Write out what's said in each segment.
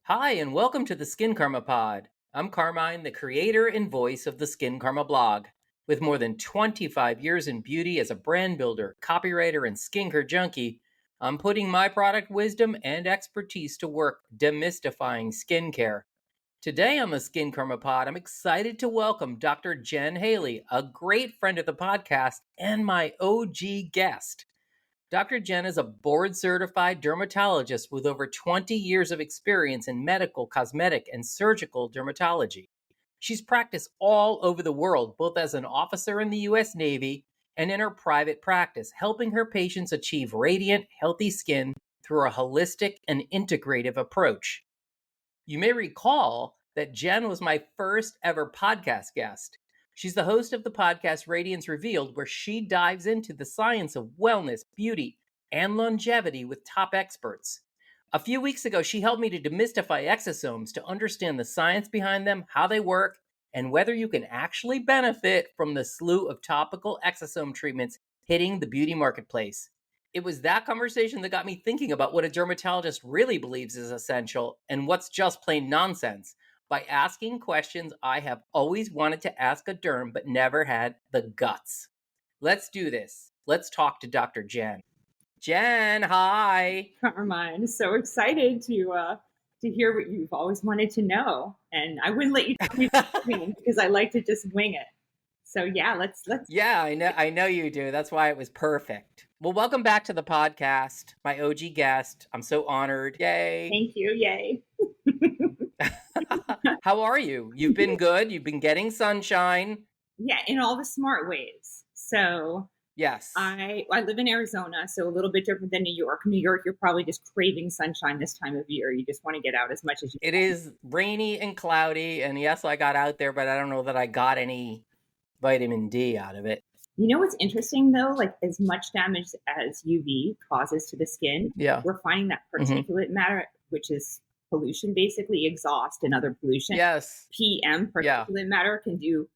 Hi, and welcome to the Skincarma Pod. I'm Carmine, the creator and voice of the Skincarma blog. With more than 25 years in beauty as a brand builder, copywriter, and skincare junkie, I'm putting my product wisdom and expertise to work demystifying skincare. Today on the Skincarma Pod, I'm excited to welcome Dr. Jen Haley, a great friend of the podcast and my OG guest. Dr. Jen is a board-certified dermatologist with over 20 years of experience in medical, cosmetic, and surgical dermatology. She's practiced all over the world, both as an officer in the U.S. Navy and in her private practice, helping her patients achieve radiant, healthy skin through a holistic and integrative approach. You may recall that Jen was my first ever podcast guest. She's the host of the podcast Radiance Revealed, where she dives into the science of wellness, beauty, and longevity with top experts. A few weeks ago, she helped me to demystify exosomes to understand the science behind them, how they work, and whether you can actually benefit from the slew of topical exosome treatments hitting the beauty marketplace. It was that conversation that got me thinking about what a dermatologist really believes is essential and what's just plain nonsense by asking questions I have always wanted to ask a derm but never had the guts. Let's do this. Let's talk to Dr. Jen. Jen, hi. Carmine, so excited to hear what you've always wanted to know, and I wouldn't let you tell me because I like to just wing it. So yeah, let's. Yeah, I know you do. That's why it was perfect. Well, welcome back to the podcast, my OG guest. I'm so honored. Yay. Thank you. Yay. How are you? You've been good. You've been getting sunshine. Yeah, in all the smart ways. So yes, I live in Arizona, so a little bit different than New York. New York, you're probably just craving sunshine this time of year. You just want to get out as much as you can. It is rainy and cloudy, and yes, I got out there, but I don't know that I got any vitamin D out of it. You know what's interesting though? Like as much damage as UV causes to the skin, we're finding that particulate matter, which is pollution, basically exhaust and other pollution. Yes. PM, particulate matter, can do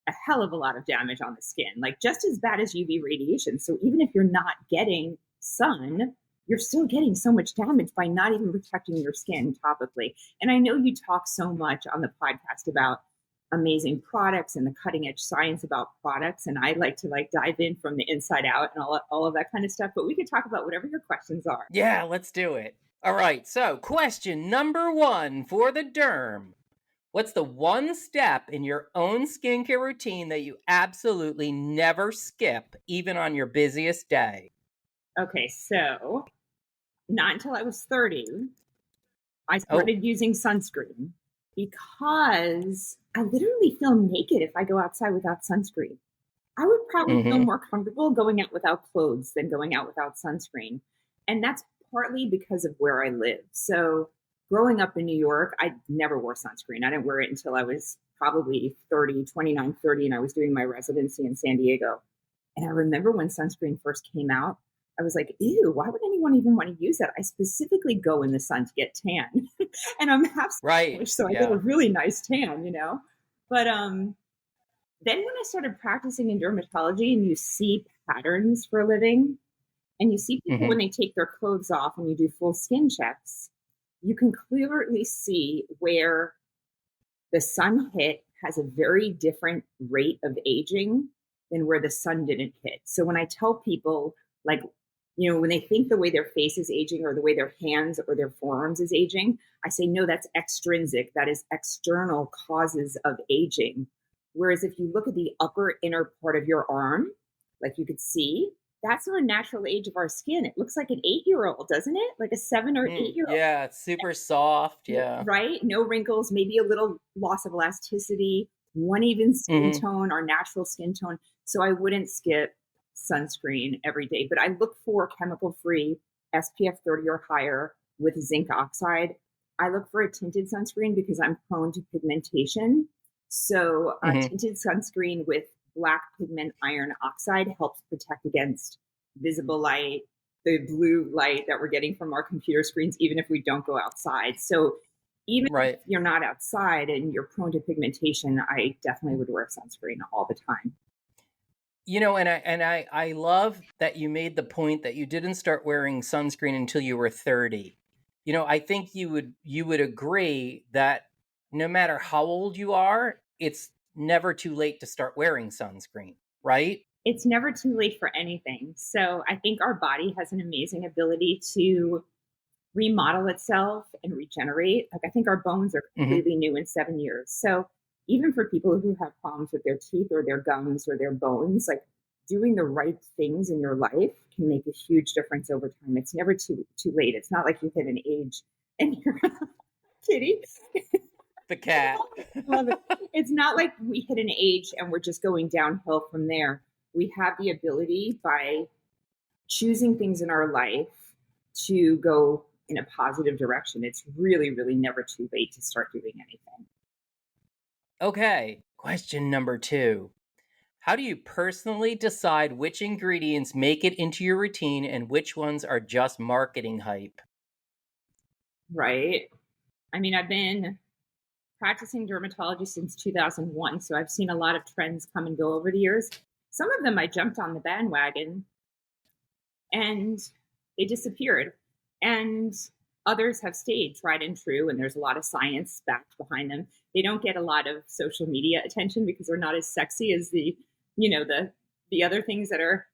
a hell of a lot of damage on the skin, like just as bad as UV radiation. So even if you're not getting sun, you're still getting so much damage by not even protecting your skin topically. And I know you talk so much on the podcast about amazing products and the cutting edge science about products, and I like to dive in from the inside out and all of that kind of stuff, but we could talk about whatever your questions are. Yeah, let's do it. All right, so question number 1 for the derm. What's the one step in your own skincare routine that you absolutely never skip, even on your busiest day? Okay, so not until I was 30, I started using sunscreen because I literally feel naked if I go outside without sunscreen. I would probably feel more comfortable going out without clothes than going out without sunscreen. And that's partly because of where I live. So growing up in New York, I never wore sunscreen. I didn't wear it until I was probably 29, 30, and I was doing my residency in San Diego. And I remember when sunscreen first came out, I was like, ew, why would anyone even want to use that? I specifically go in the sun to get tan. And I'm half Spanish, so I get a really nice tan, you know? But then when I started practicing in dermatology and you see patterns for a living, and you see people when they take their clothes off and you do full skin checks, you can clearly see where the sun hit has a very different rate of aging than where the sun didn't hit. So when I tell people, like, you know, when they think the way their face is aging or the way their hands or their forearms is aging, I say, no, that's extrinsic. That is external causes of aging. Whereas if you look at the upper inner part of your arm, like you could see, that's our natural age of our skin. It looks like an 8-year-old, doesn't it? Like a 7 or 8-year-old. Yeah, it's super soft. Yeah. Right? No wrinkles, maybe a little loss of elasticity, one even skin tone, our natural skin tone. So I wouldn't skip sunscreen every day, but I look for chemical-free SPF 30 or higher with zinc oxide. I look for a tinted sunscreen because I'm prone to pigmentation. So tinted sunscreen with black pigment iron oxide helps protect against visible light, the blue light that we're getting from our computer screens, even if we don't go outside. So even if you're not outside and you're prone to pigmentation, I definitely would wear sunscreen all the time. You know, and I love that you made the point that you didn't start wearing sunscreen until you were 30. I think you would agree that no matter how old you are, it's never too late to start wearing sunscreen, right? It's never too late for anything. So I think our body has an amazing ability to remodel itself and regenerate. Like I think our bones are Hmm. completely new in 7 years. So even for people who have problems with their teeth or their gums or their bones, like doing the right things in your life can make a huge difference over time. It's never too late. It's not like you hit an age and you're kitty. The cat. Love it. It's not like we hit an age and we're just going downhill from there. We have the ability by choosing things in our life to go in a positive direction. It's really, really never too late to start doing anything. Okay, question number 2. How do you personally decide which ingredients make it into your routine and which ones are just marketing hype? Right. I mean, I've been practicing dermatology since 2001, so I've seen a lot of trends come and go over the years. Some of them I jumped on the bandwagon and they disappeared. And others have stayed tried and true, and there's a lot of science backed behind them. They don't get a lot of social media attention because they're not as sexy as the other things that are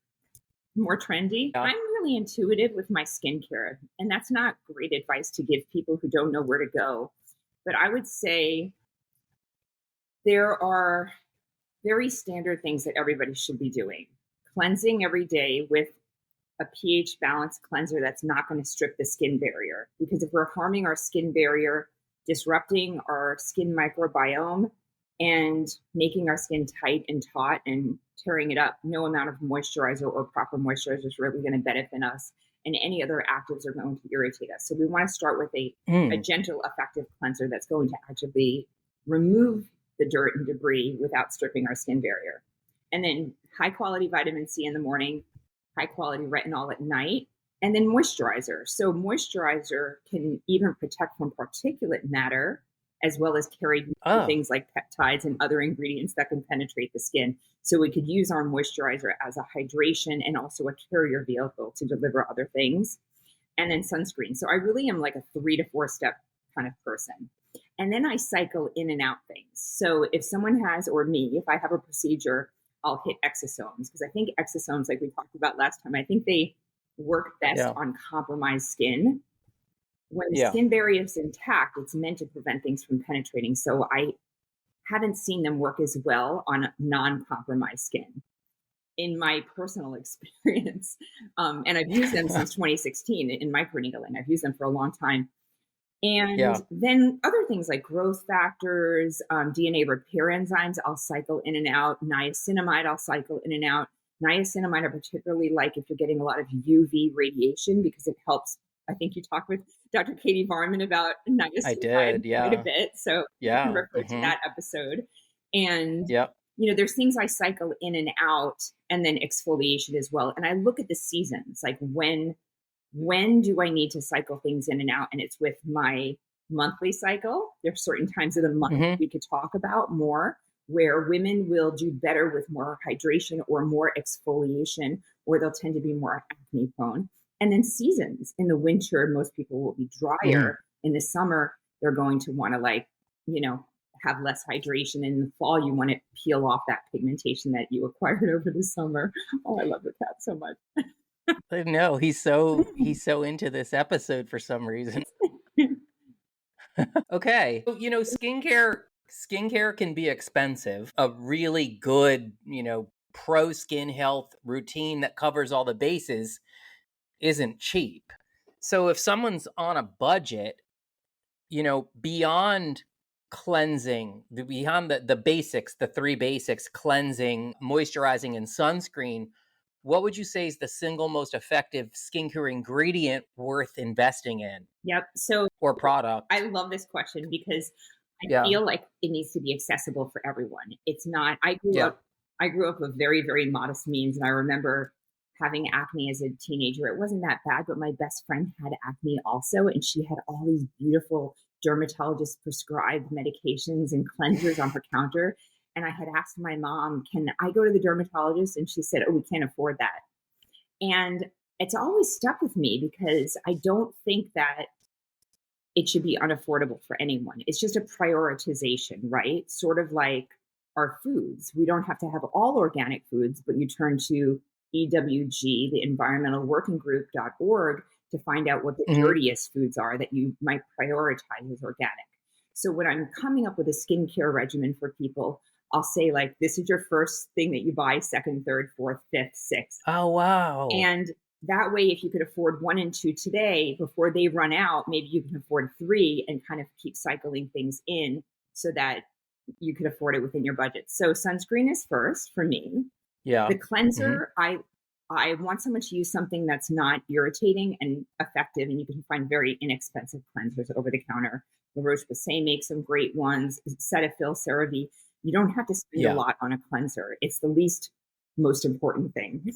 more trendy. Yeah. I'm really intuitive with my skincare, and that's not great advice to give people who don't know where to go. But I would say there are very standard things that everybody should be doing. Cleansing every day with a pH balanced cleanser that's not going to strip the skin barrier. Because if we're harming our skin barrier, disrupting our skin microbiome, and making our skin tight and taut and tearing it up, no amount of moisturizer or proper moisturizer is really going to benefit us. And any other actives are going to irritate us. So we want to start with a Mm. gentle, effective cleanser that's going to actively remove the dirt and debris without stripping our skin barrier. And then high quality vitamin C in the morning, high quality retinol at night, and then moisturizer. So moisturizer can even protect from particulate matter as well as carry Oh, things like peptides and other ingredients that can penetrate the skin. So we could use our moisturizer as a hydration and also a carrier vehicle to deliver other things. And then sunscreen. So I really am like a 3 to 4 step kind of person. And then I cycle in and out things. So if someone has, or me, if I have a procedure, I'll hit exosomes because I think exosomes, like we talked about last time, I think they work best yeah. on compromised skin. When the Yeah. skin barrier is intact, it's meant to prevent things from penetrating. So I haven't seen them work as well on non compromised skin in my personal experience. And I've used them since 2016 in microneedling. I've used them for a long time. And Yeah. then other things like growth factors, DNA repair enzymes, I'll cycle in and out. Niacinamide, I'll cycle in and out. Niacinamide, I particularly like if you're getting a lot of UV radiation because it helps. I think you talked with Dr. Katie Varman about I niacinamide did. quite a Yeah. bit. So you can Yeah. refer to Hmm. that episode. And, Yep. there's things I cycle in and out, and then exfoliation as well. And I look at the seasons, like when do I need to cycle things in and out? And it's with my monthly cycle. There's certain times of the month Hmm. we could talk about more where women will do better with more hydration or more exfoliation, or they'll tend to be more acne prone. And then seasons in the winter, most people will be Hmm. drier. In the summer, they're going to want to you know, have less hydration. In the fall, you want to peel off that pigmentation that you acquired over the summer. Oh, I love the cat so much. No, he's so into this episode for some reason. Okay. So, skincare can be expensive. A really good, pro skin health routine that covers all the bases isn't cheap. So if someone's on a budget, beyond cleansing, beyond the basics, the three basics, cleansing, moisturizing, and sunscreen, what would you say is the single most effective skincare ingredient worth investing in Yep. So or I product? love this question because I Yeah. feel like it needs to be accessible for everyone. It's not, Yeah. I grew up with very, very modest means. And I remember having acne as a teenager. It wasn't that bad, but my best friend had acne also. And she had all these beautiful dermatologist prescribed medications and cleansers on her counter. And I had asked my mom, can I go to the dermatologist? And she said, oh, we can't afford that. And it's always stuck with me because I don't think that it should be unaffordable for anyone. It's just a prioritization, right? Sort of like our foods. We don't have to have all organic foods, but you turn to EWG, the Environmental Working Group.org, to find out what the Mhm. dirtiest foods are that you might prioritize as organic. So when I'm coming up with a skincare regimen for people, I'll say, like, this is your first thing that you buy, second, third, fourth, fifth, sixth. Oh, wow. And that way, if you could afford 1 and 2 today, before they run out, maybe you can afford 3 and kind of keep cycling things in so that you could afford it within your budget. So sunscreen is first for me. Yeah. The cleanser, I want someone to use something that's not irritating and effective, and you can find very inexpensive cleansers over the counter. La Roche-Posay makes some great ones. Cetaphil, CeraVe. You don't have to spend a Yeah. lot on a cleanser. It's the least most important thing.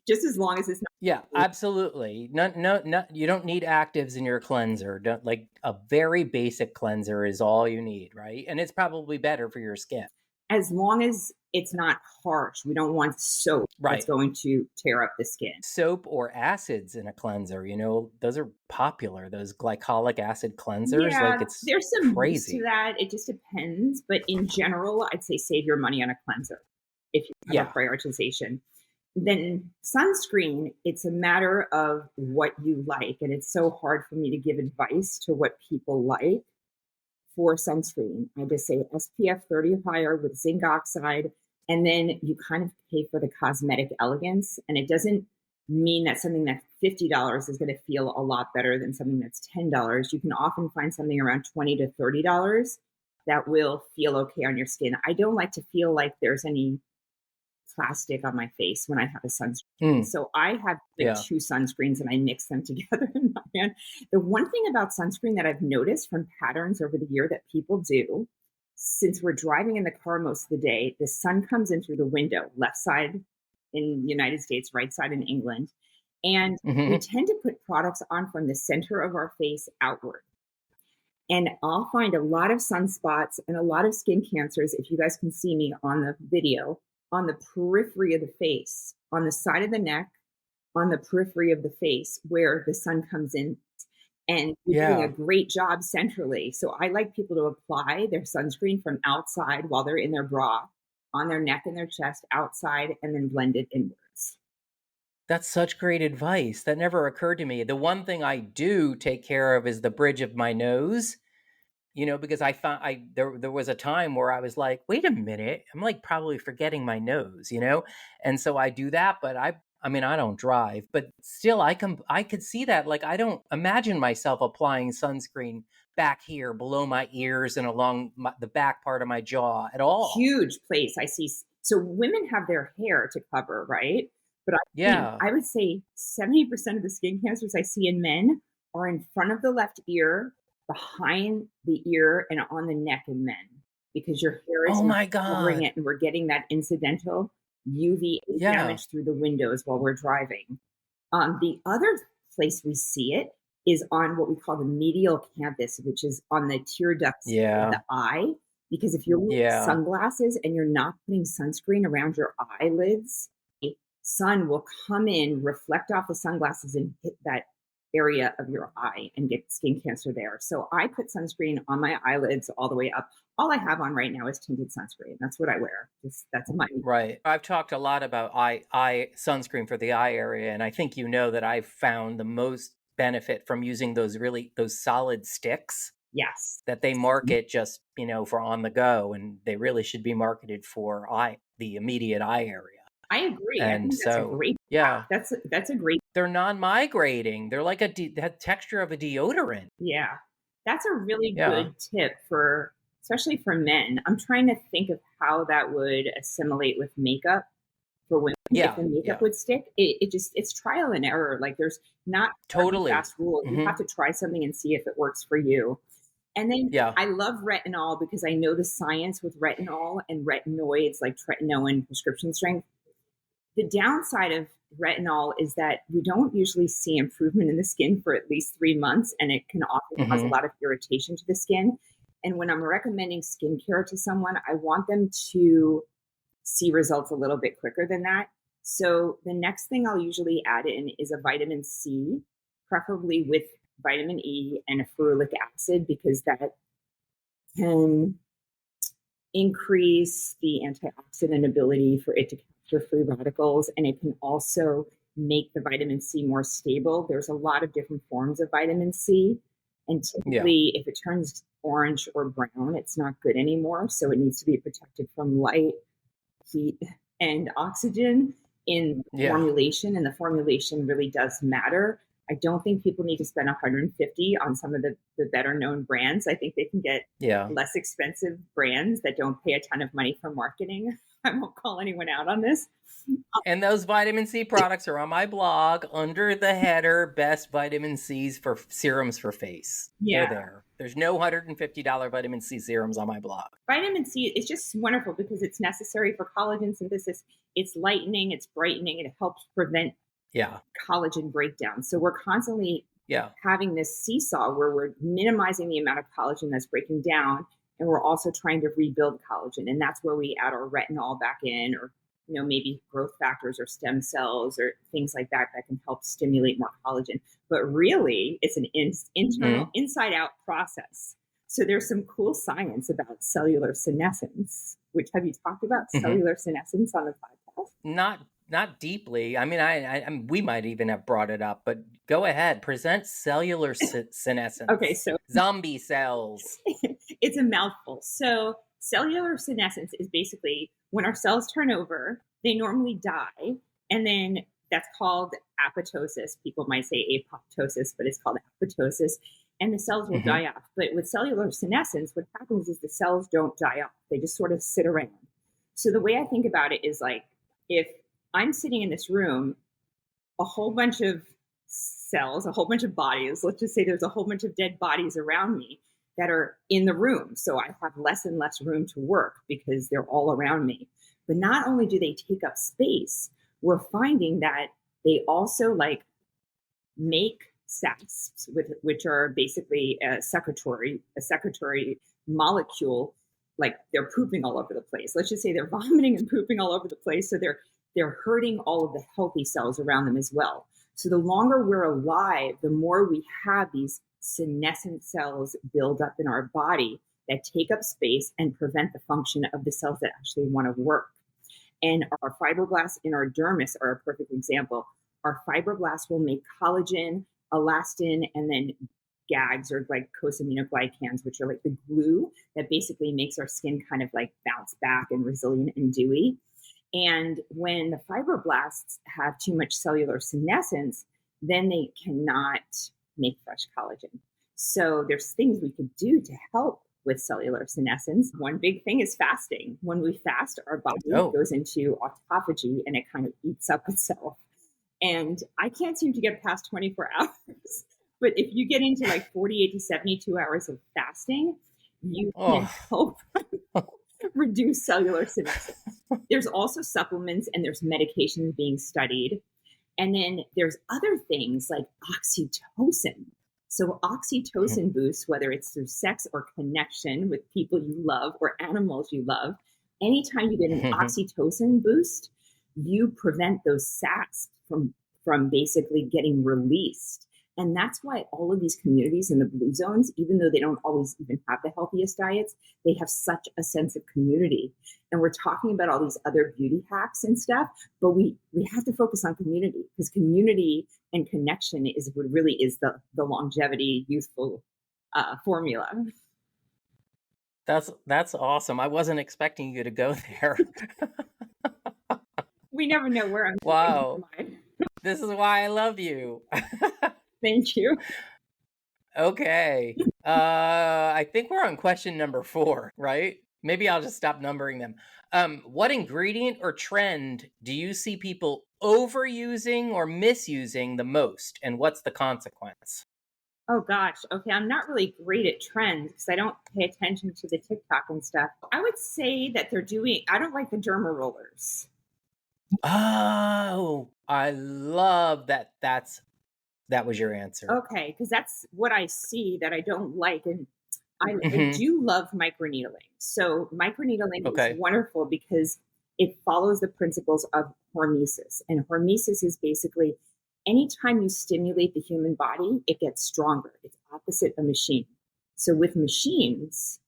Just as long as it's not. Yeah, absolutely. No, you don't need actives in your cleanser. Don't, like, a very basic cleanser is all you need, right? And it's probably better for your skin. As long as it's not harsh. We don't want soap that's Right. going to tear up the skin. Soap or acids in a cleanser, those are popular, those glycolic acid cleansers. Yeah, Like, it's there's some use to crazy. that. It just depends. But in general, I'd say save your money on a cleanser if you have a Yeah. prioritization. Then sunscreen, it's a matter of what you like. And it's so hard for me to give advice to what people like for sunscreen. I just say SPF 30 or higher with zinc oxide. And then you kind of pay for the cosmetic elegance. And it doesn't mean that something that's $50 is going to feel a lot better than something that's $10. You can often find something around $20 to $30 that will feel okay on your skin. I don't like to feel like there's any plastic on my face when I have a sunscreen. Mm, So I have like yeah. 2 sunscreens and I mix them together in my hand. The one thing about sunscreen that I've noticed from patterns over the year that people do, since we're driving in the car most of the day, the sun comes in through the window, left side in the United States, right side in England. And we Hmm. tend to put products on from the center of our face outward. And I'll find a lot of sunspots and a lot of skin cancers, if you guys can see me on the video, on the periphery of the face, on the side of the neck, on the periphery of the face where the sun comes in. And you're doing a Yeah. great job centrally. So I like people to apply their sunscreen from outside while they're in their bra, on their neck and their chest, outside, and then blend it inwards. That's such great advice. That never occurred to me. The one thing I do take care of is the bridge of my nose, because I found there was a time where I was like, wait a minute, I'm like probably forgetting my nose. And so I do that, but I mean, I don't drive, but still I could see that. Like, I don't imagine myself applying sunscreen back here below my ears and along the back part of my jaw at all. Huge place I see. So women have their hair to cover, right? But Yeah. I would say 70% of the skin cancers I see in men are in front of the left ear, behind the ear, and on the neck in men because your hair Oh isn't my covering God. it, and we're getting that incidental UVA Yeah. damage through the windows while we're driving. The other place we see it is on what we call the medial campus, which is on the tear ducts of Yeah. the eye. Because if you're wearing Yeah. sunglasses and you're not putting sunscreen around your eyelids, the sun will come in, reflect off the sunglasses, and hit that area of your eye and get skin cancer there. So I put sunscreen on my eyelids all the way up. All I have on right now is tinted sunscreen. That's what I wear. That's my. Right. I've talked a lot about eye sunscreen for the eye area, and I think that I've found the most benefit from using those solid sticks Yes. that they market just, for on the go, and they really should be marketed for the immediate eye area. I agree. I And think that's a so, great. yeah, That's a great. they're non-migrating. They're like the texture of a deodorant. Yeah, that's a really Yeah. good tip for, especially for men. I'm trying to think of how that would assimilate with makeup for women. If Yeah. the makeup Yeah. would stick, it's trial and error. Like there's not hard and Totally. fast rule. You Hmm. have to try something and see if it works for you. And then Yeah. I love retinol because I know the science with retinol and retinoids like tretinoin prescription strength. The downside of retinol is that we don't usually see improvement in the skin for at least 3 months, and it can often cause a Hmm. lot of irritation to the skin. And when I'm recommending skincare to someone, I want them to see results a little bit quicker than that. So the next thing I'll usually add in is a vitamin C, preferably with vitamin E and a ferulic acid because that can increase the antioxidant ability for it to capture free radicals, and it can also make the vitamin C more stable. There's a lot of different forms of vitamin C, and typically if it turns orange or brown, it's not good anymore. So it needs to be protected from light, heat, and oxygen in formulation, and the formulation really does matter. I don't think people need to spend $150 on some of the better known brands. I think they can get less expensive brands that don't pay a ton of money for marketing. I won't call anyone out on this. And those vitamin C products are on my blog under the header Best Vitamin C's for Serums for Face. Yeah. They're there. There's no $150 vitamin C serums on my blog. Vitamin C is just wonderful because it's necessary for collagen synthesis. It's lightening, it's brightening, and it helps prevent collagen breakdown. So we're constantly having this seesaw where we're minimizing the amount of collagen that's breaking down, and we're also trying to rebuild collagen. And that's where we add our retinol back in, or maybe growth factors or stem cells or things like that can help stimulate more collagen. But really, it's an internal, inside-out process. So there's some cool science about cellular senescence, which have you talked about cellular senescence on the podcast? Not deeply. I mean, we might even have brought it up, but go ahead. Present cellular senescence. Okay, so zombie cells. It's a mouthful. So cellular senescence is basically when our cells turn over, they normally die, and then that's called apoptosis. People might say apoptosis, but it's called apoptosis, and the cells will die off. But with cellular senescence, what happens is the cells don't die off. They just sort of sit around. So the way I think about it is like, if I'm sitting in this room, a whole bunch of cells, a whole bunch of bodies, let's just say there's a whole bunch of dead bodies around me that are in the room. So I have less and less room to work because they're all around me. But not only do they take up space, we're finding that they also make SASPs, which are basically a secretory molecule. Like they're pooping all over the place. Let's just say they're vomiting and pooping all over the place. So they're hurting all of the healthy cells around them as well. So the longer we're alive, the more we have these senescent cells build up in our body that take up space and prevent the function of the cells that actually want to work. And our fibroblasts in our dermis are a perfect example. Our fibroblasts will make collagen, elastin, and then GAGs, or glycosaminoglycans, which are like the glue that basically makes our skin kind of like bounce back and resilient and dewy. And when the fibroblasts have too much cellular senescence, then they cannot make fresh collagen. So there's things we could do to help with cellular senescence. One big thing is fasting. When we fast, our body goes into autophagy and it kind of eats up itself. And I can't seem to get past 24 hours. But if you get into like 48 to 72 hours of fasting, you can help reduce cellular senescence. There's also supplements and there's medications being studied. And then there's other things like oxytocin. So oxytocin boosts, whether it's through sex or connection with people you love or animals you love, anytime you get an oxytocin boost, you prevent those SASPs from basically getting released. And that's why all of these communities in the blue zones, even though they don't always even have the healthiest diets, they have such a sense of community. And we're talking about all these other beauty hacks and stuff, but we have to focus on community, because community and connection is what really is the longevity, youthful formula. That's awesome. I wasn't expecting you to go there. We never know where I'm going. Wow. This is why I love you. Thank you. Okay. I think we're on question number 4, right? Maybe I'll just stop numbering them. What ingredient or trend do you see people overusing or misusing the most, and what's the consequence? Oh gosh. Okay. I'm not really great at trends because I don't pay attention to the TikTok and stuff. I would say that I don't like the Derma rollers. Oh, I love that. That was your answer. Okay, because that's what I see that I don't like. And I do love microneedling. So microneedling is wonderful because it follows the principles of hormesis. And hormesis is basically anytime you stimulate the human body, it gets stronger. It's opposite a machine. So with machines,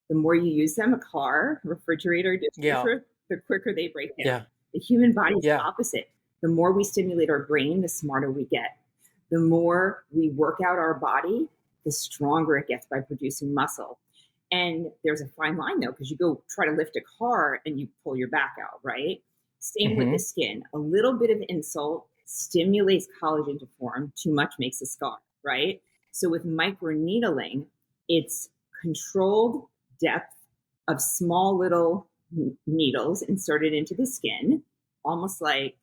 the more you use them, a car, refrigerator, dishwasher, the quicker they break down. Yeah. The human body is the opposite. The more we stimulate our brain, the smarter we get. The more we work out our body, the stronger it gets by producing muscle. And there's a fine line though, because you go try to lift a car and you pull your back out, right? Same with the skin. A little bit of insult stimulates collagen to form. Too much makes a scar, right? So with microneedling, it's controlled depth of small little needles inserted into the skin, almost like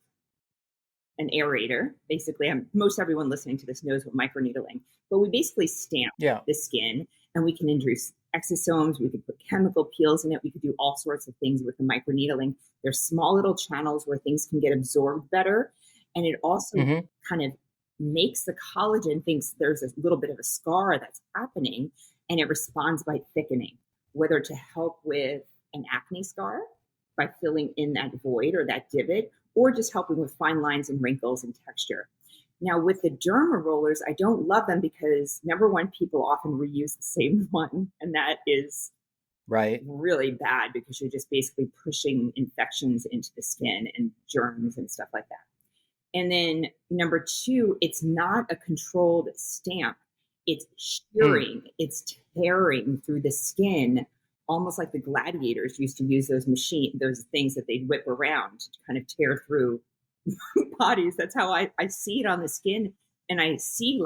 an aerator. Basically, most everyone listening to this knows what microneedling, but we basically stamp the skin, and we can induce exosomes. We could put chemical peels in it. We could do all sorts of things with the microneedling. There's small little channels where things can get absorbed better. And it also kind of makes the collagen thinks there's a little bit of a scar that's happening, and it responds by thickening, whether to help with an acne scar by filling in that void or that divot, or just helping with fine lines and wrinkles and texture. Now, with the Derma rollers, I don't love them because, number one, people often reuse the same one, and that is really bad because you're just basically pushing infections into the skin and germs and stuff like that. And then number two, it's not a controlled stamp. It's shearing, it's tearing through the skin, almost like the gladiators used to use those things that they'd whip around to kind of tear through bodies. That's how I see it on the skin. And I see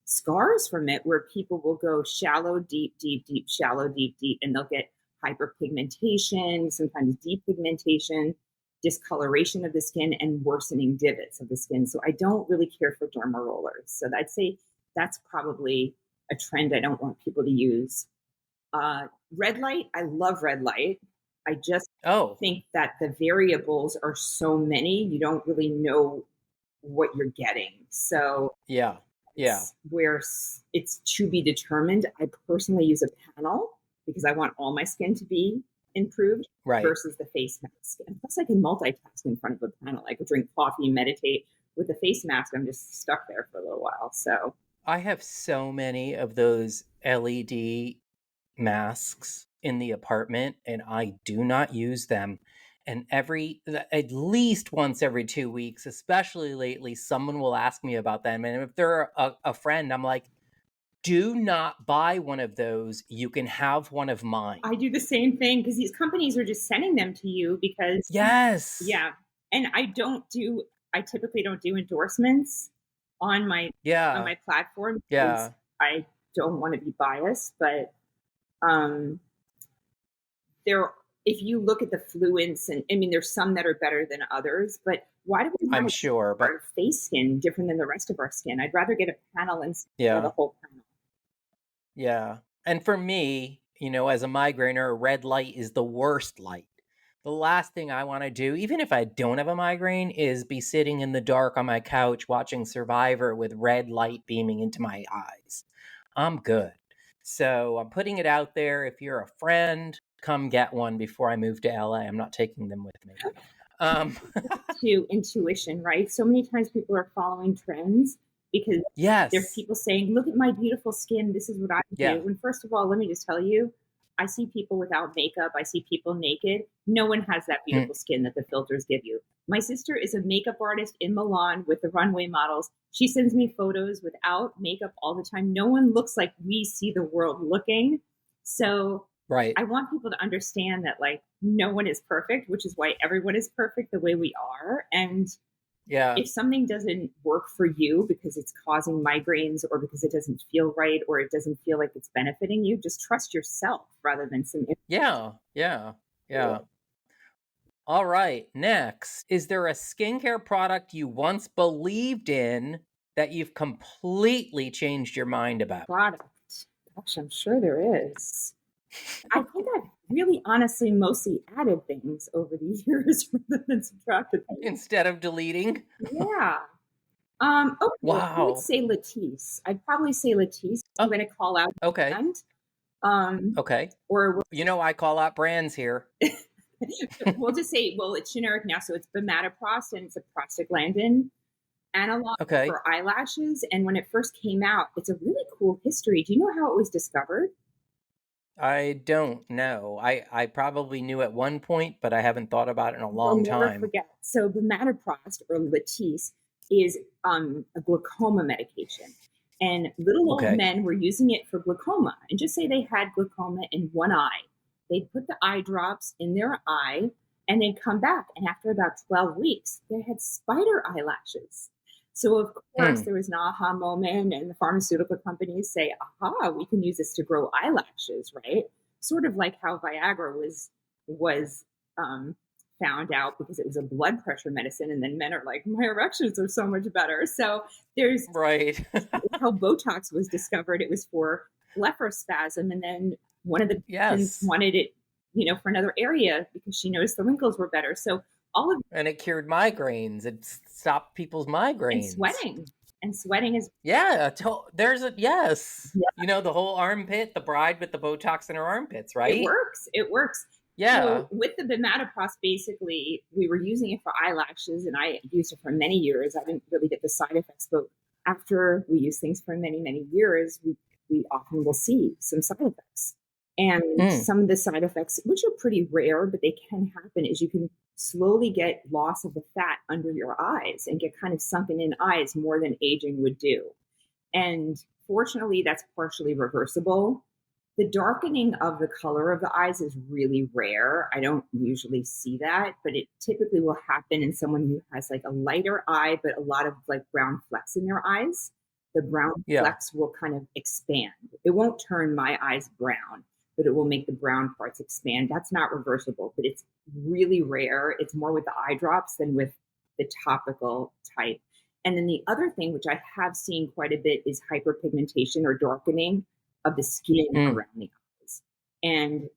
scars from it where people will go shallow, deep, deep, deep, shallow, deep, deep, and they'll get hyperpigmentation, sometimes depigmentation, discoloration of the skin, and worsening divots of the skin. So I don't really care for derma rollers. So I'd say that's probably a trend I don't want people to use. Red light, I love red light. I just think that the variables are so many, you don't really know what you're getting. So where it's to be determined. I personally use a panel because I want all my skin to be improved versus the face mask. And plus I can multitask in front of a panel. I could drink coffee, meditate. With the face mask, I'm just stuck there for a little while. So I have so many of those LED masks in the apartment, and I do not use them. And at least once every 2 weeks, especially lately, someone will ask me about them. And if they're a friend, I'm like, do not buy one of those. You can have one of mine. I do the same thing because these companies are just sending them to you because and I typically don't do endorsements on my platform because I don't want to be biased, but if you look at the fluents, and I mean, there's some that are better than others, but why do we want our face skin different than the rest of our skin? I'd rather get a panel and the whole panel. Yeah. And for me, as a migrainer, red light is the worst light. The last thing I want to do, even if I don't have a migraine, is be sitting in the dark on my couch watching Survivor with red light beaming into my eyes. I'm good. So I'm putting it out there. If you're a friend, come get one before I move to LA. I'm not taking them with me. To intuition, right? So many times people are following trends because there's people saying, look at my beautiful skin. This is what I do. And first of all, let me just tell you, I see people without makeup. I see people naked. No one has that beautiful skin that the filters give you. My sister is a makeup artist in Milan with the runway models. She sends me photos without makeup all the time. No one looks like we see the world looking. So I want people to understand that no one is perfect, which is why everyone is perfect the way we are. And if something doesn't work for you because it's causing migraines or because it doesn't feel right or it doesn't feel like it's benefiting you, just trust yourself rather than some. Yeah. All right. Next, is there a skincare product you once believed in that you've completely changed your mind about? Product? Gosh, I'm sure there is. I think I've really honestly mostly added things over the years rather than subtracted things. Instead of deleting? Yeah. Okay. Wow. I would say Latisse. I'd probably say Latisse. I'm going to call out brand. Okay. Or I call out brands here. We'll just say, it's generic now, so it's Bimatoprost and it's a prostaglandin. analog Okay. for eyelashes. And when it first came out, it's a really cool history. Do you know how it was discovered? I don't know. I probably knew at one point, but I haven't thought about it in a You'll long never time. forget. So bimatoprost or Latisse is a glaucoma medication. And little old Okay. men were using it for glaucoma. And just say they had glaucoma in one eye. They'd put the eye drops in their eye and they'd come back. And after about 12 weeks, they had spider eyelashes. So, of course, Hmm. there was an aha moment, and the pharmaceutical companies say, aha, we can use this to grow eyelashes, right? Sort of like how Viagra was found out because it was a blood pressure medicine, and then men are like, my erections are so much better. So there's Right. how Botox was discovered. It was for blepharospasm, and then one of the patients Yes. wanted it, for another area because she noticed the wrinkles were better. So all of And it cured migraines. It stopped people's and migraines. sweating is Yeah. There's a, yes. yeah, The whole armpit, the bride with the Botox in her armpits, it right? works. It works. Yeah. So with the bimatoprost, basically, we were using it for eyelashes, and I used it for many years. I didn't really get the side effects, but after we use things for many, many years, we often will see some side effects. And Mm. some of the side effects, which are pretty rare, but they can happen, is you can slowly get loss of the fat under your eyes and get kind of sunken in eyes more than aging would do. And fortunately, that's partially reversible. The darkening of the color of the eyes is really rare. I don't usually see that, but it typically will happen in someone who has like a lighter eye, but a lot of like brown flecks in their eyes. The brown Yeah. flecks will kind of expand. It won't turn my eyes brown, but it will make the brown parts expand. That's not reversible, but it's really rare. It's more with the eye drops than with the topical type. And then the other thing, which I have seen quite a bit, is hyperpigmentation or darkening of the skin Mm. around the eyes. And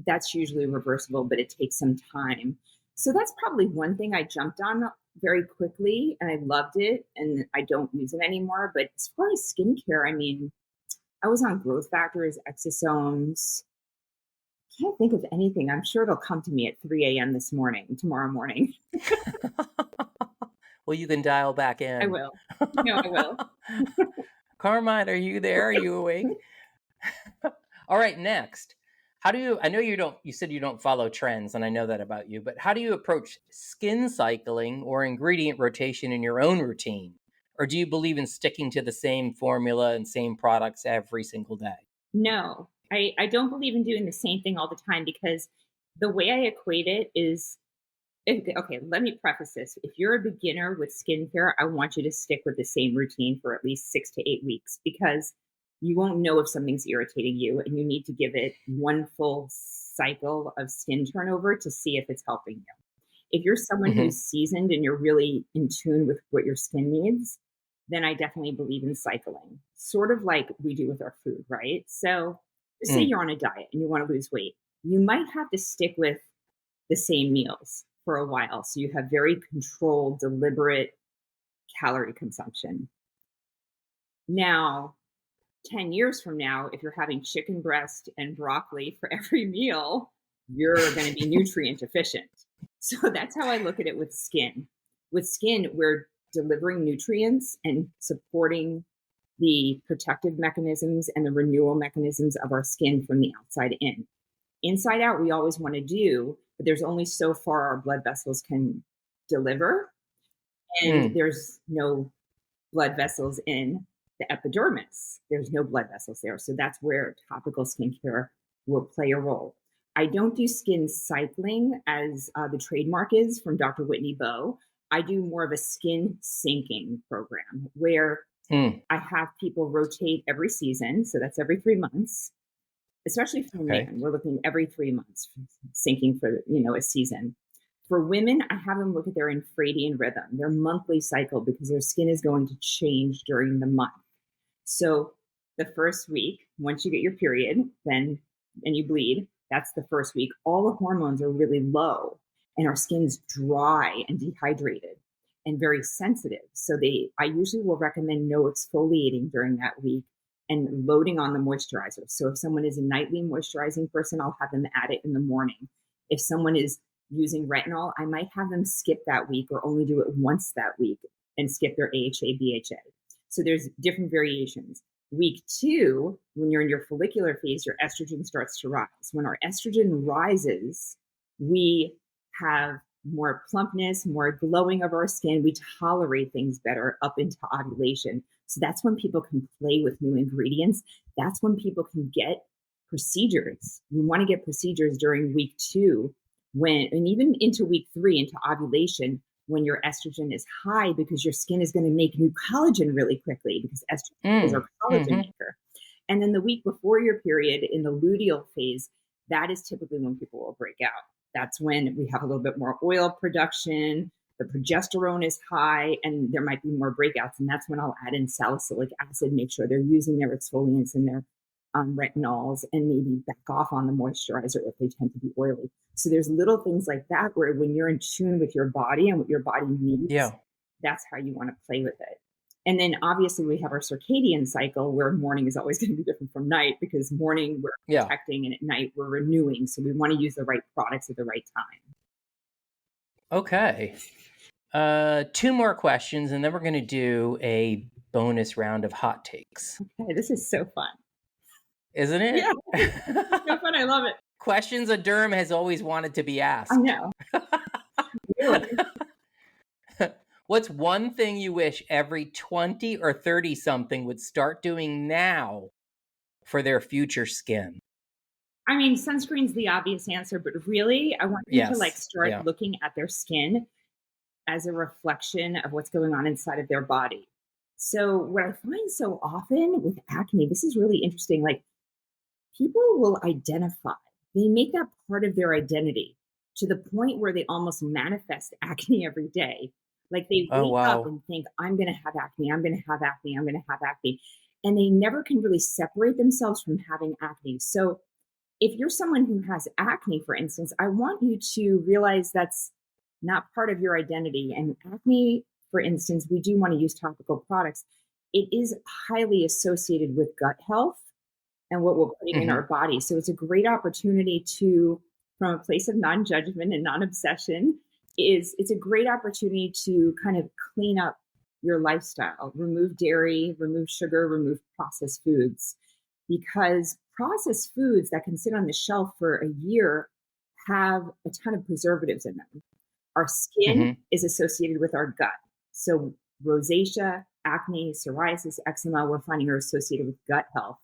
that's usually reversible, but it takes some time. So that's probably one thing I jumped on very quickly and I loved it and I don't use it anymore. But as far as skincare, I mean, I was on growth factors, exosomes. Can't think of anything. I'm sure it'll come to me at 3 a.m. tomorrow morning. Well, you can dial back I in. will. No, I will. Carmine, are you there? Are you awake? All right, next. How do you, I know you said you don't follow trends, and I know that about you, but how do you approach skin cycling or ingredient rotation in your own routine? Or do you believe in sticking to the same formula and same products every single day? No, I don't believe in doing the same thing all the time because the way I equate it is okay, let me preface this. If you're a beginner with skincare, I want you to stick with the same routine for at least 6 to 8 weeks because you won't know if something's irritating you and you need to give it one full cycle of skin turnover to see if it's helping you. If you're someone Hmm. who's seasoned and you're really in tune with what your skin needs, then I definitely believe in cycling, sort of like we do with our food, right? So, just say Mm. you're on a diet and you want to lose weight, you might have to stick with the same meals for a while. So, you have very controlled, deliberate calorie consumption. Now, 10 years from now, if you're having chicken breast and broccoli for every meal, you're going to be nutrient deficient. So that's how I look at it with skin. With skin, we're delivering nutrients and supporting the protective mechanisms and the renewal mechanisms of our skin from the outside in. Inside out, we always want to do, but there's only so far our blood vessels can deliver. And Mm. there's no blood vessels in the epidermis. There's no blood vessels there. So that's where topical skincare will play a role. I don't do skin cycling as the trademark is from Dr. Whitney Bowe. I do more of a skin syncing program where Mm. I have people rotate every season. So that's every 3 months, especially for Okay. men. We're looking every 3 months syncing for, a season. For women, I have them look at their infradian rhythm, their monthly cycle, because their skin is going to change during the month. So the first week, once you get your period, then and you bleed, that's the first week. All the hormones are really low and our skin's dry and dehydrated and very sensitive. So I usually will recommend no exfoliating during that week and loading on the moisturizer. So if someone is a nightly moisturizing person, I'll have them add it in the morning. If someone is using retinol, I might have them skip that week or only do it once that week and skip their AHA, BHA. So there's different variations. Week 2, when you're in your follicular phase, your estrogen starts to rise. When our estrogen rises, we have more plumpness, more glowing of our skin. We tolerate things better up into ovulation. So that's when people can play with new ingredients. That's when people can get procedures. We want to get procedures during week 2 and even into week 3, into ovulation, when your estrogen is high, because your skin is going to make new collagen really quickly, because estrogen is our collagen maker. And then the week before your period, in the luteal phase, that is typically when people will break out. That's when we have a little bit more oil production, the progesterone is high, and there might be more breakouts. And that's when I'll add in salicylic acid, make sure they're using their exfoliants and their retinols, and maybe back off on the moisturizer if they tend to be oily. So there's little things like that where when you're in tune with your body and what your body needs, that's how you want to play with it. And then obviously we have our circadian cycle, where morning is always going to be different from night, because morning we're protecting and at night we're renewing. So we want to use the right products at the right time. Okay. 2 more questions, and then we're going to do a bonus round of hot takes. Okay, this is so fun. Isn't it? Yeah, it's so fun. I love it. Questions a derm has always wanted to be asked. I know. Really? What's one thing you wish every 20 or 30 something would start doing now for their future skin? I mean, sunscreen's the obvious answer, but really, I want them to start looking at their skin as a reflection of what's going on inside of their body. So what I find so often with acne, this is really interesting. Like, people will identify, they make that part of their identity to the point where they almost manifest acne every day. Like, they wake up and think, I'm going to have acne, I'm going to have acne, I'm going to have acne. And they never can really separate themselves from having acne. So if you're someone who has acne, for instance, I want you to realize that's not part of your identity. And acne, for instance, we do want to use topical products. It is highly associated with gut health and what we're putting in our body. So it's a great opportunity to, from a place of non-judgment and non-obsession, it's a great opportunity to kind of clean up your lifestyle, remove dairy, remove sugar, remove processed foods, because processed foods that can sit on the shelf for a year have a ton of preservatives in them. Our skin is associated with our gut. So rosacea, acne, psoriasis, eczema, we're finding are associated with gut health.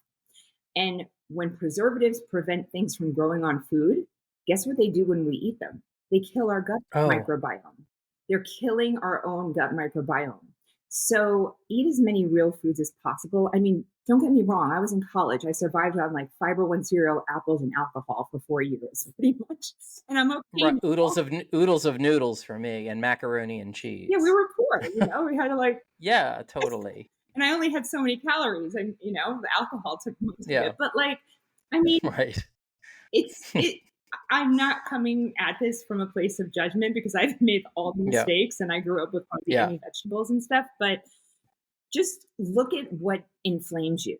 And when preservatives prevent things from growing on food, guess what they do when we eat them? They kill our gut microbiome. They're killing our own gut microbiome. So eat as many real foods as possible. I mean, don't get me wrong. I was in college. I survived on like Fiber One cereal, apples, and alcohol for 4 years, pretty much. And I'm okay. Right. Oodles of noodles for me, and macaroni and cheese. Yeah, we were poor. We had to Yeah, totally. And I only had so many calories, and the alcohol took most of it. But I mean, right. I'm not coming at this from a place of judgment, because I've made all the mistakes and I grew up with hardly any vegetables and stuff. But just look at what inflames you,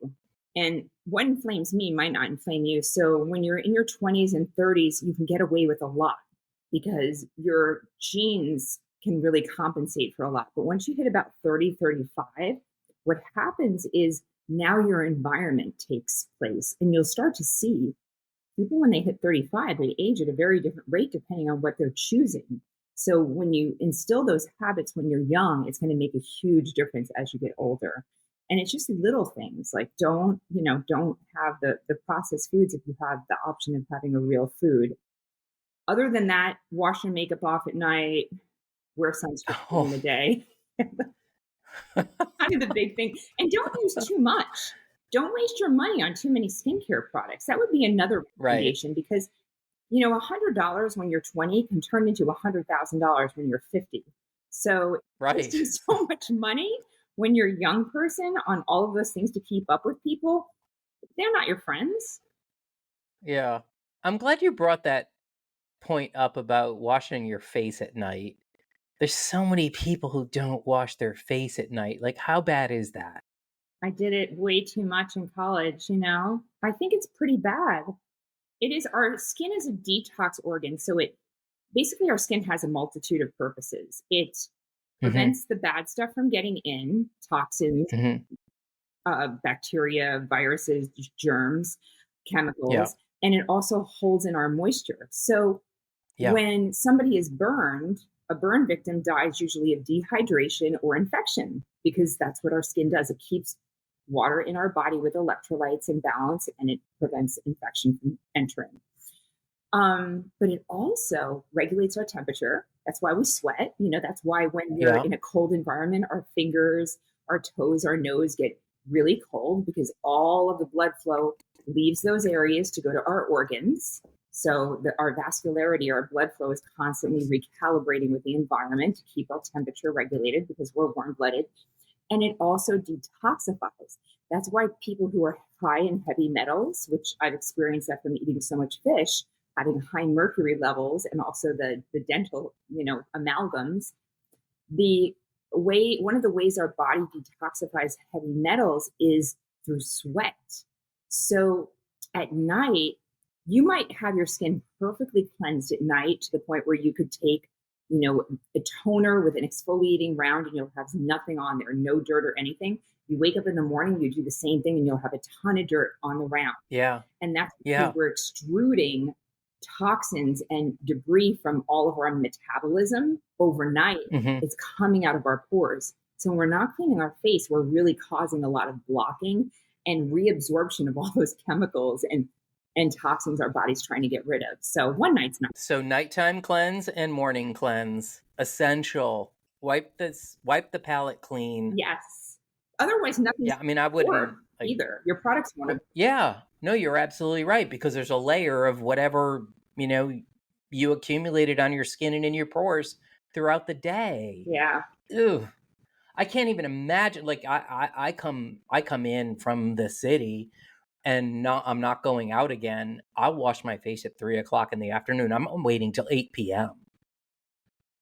and what inflames me might not inflame you. So when you're in your 20s and 30s, you can get away with a lot because your genes can really compensate for a lot. But once you hit about 30, 35, what happens is now your environment takes place, and you'll start to see people when they hit 35, they age at a very different rate depending on what they're choosing. So when you instill those habits when you're young, it's going to make a huge difference as you get older. And it's just little things like don't have the processed foods if you have the option of having a real food. Other than that, wash your makeup off at night, wear sunscreen in the day. Kind of the big thing. And don't use too much. Don't waste your money on too many skincare products. That would be another recommendation, because $100 when you're 20 can turn into $100,000 when you're 50. So wasting so much money when you're a young person on all of those things to keep up with people, they're not your friends. Yeah. I'm glad you brought that point up about washing your face at night. There's so many people who don't wash their face at night. Like, how bad is that? I did it way too much in college, I think it's pretty bad. It is, our skin is a detox organ. So basically our skin has a multitude of purposes. It prevents the bad stuff from getting in, toxins, bacteria, viruses, germs, chemicals, and it also holds in our moisture. So when somebody is burned, a burn victim dies usually of dehydration or infection because that's what our skin does. It keeps water in our body with electrolytes in balance and it prevents infection from entering. But it also regulates our temperature. That's why we sweat. That's why when we're in a cold environment, our fingers, our toes, our nose get really cold because all of the blood flow leaves those areas to go to our organs. So our vascularity, our blood flow is constantly recalibrating with the environment to keep our temperature regulated because we're warm-blooded. And it also detoxifies. That's why people who are high in heavy metals, which I've experienced that from eating so much fish, having high mercury levels and also the dental, amalgams, one of the ways our body detoxifies heavy metals is through sweat. So at night, you might have your skin perfectly cleansed at night to the point where you could take, a toner with an exfoliating round and you'll have nothing on there, no dirt or anything. You wake up in the morning, you do the same thing and you'll have a ton of dirt on the round. Yeah. And that's because we're extruding toxins and debris from all of our metabolism overnight. It's coming out of our pores. So when we're not cleaning our face, we're really causing a lot of blocking and reabsorption of all those chemicals and toxins our body's trying to get rid of. So one night's not. So nighttime cleanse and morning cleanse, essential. Wipe the palate clean. Yes. Otherwise, nothing. Yeah, I mean, I wouldn't either. Your products won't. Yeah. No, you're absolutely right because there's a layer of whatever, you accumulated on your skin and in your pores throughout the day. Yeah. Ew. I can't even imagine. Like I come in from the city and I'm not going out again. I'll wash my face at 3:00 in the afternoon. I'm waiting till 8 p.m.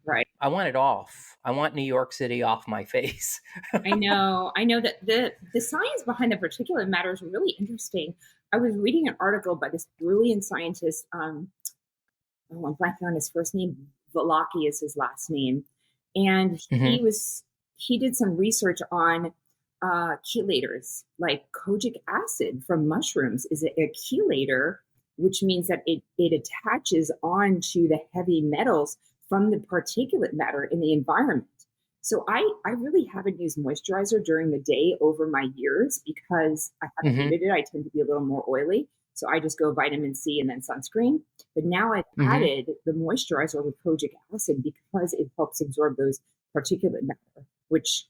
Right. I want it off. I want New York City off my face. I know that the science behind the particulate matter is really interesting. I was reading an article by this brilliant scientist. I'm blanking on his first name. Velaki is his last name. And he did some research on chelators, like kojic acid from mushrooms is a chelator, which means that it attaches onto the heavy metals from the particulate matter in the environment. So I really haven't used moisturizer during the day over my years because I haven't needed it. I tend to be a little more oily. So I just go vitamin C and then sunscreen. But now I've added the moisturizer with kojic acid because it helps absorb those particulate matter, which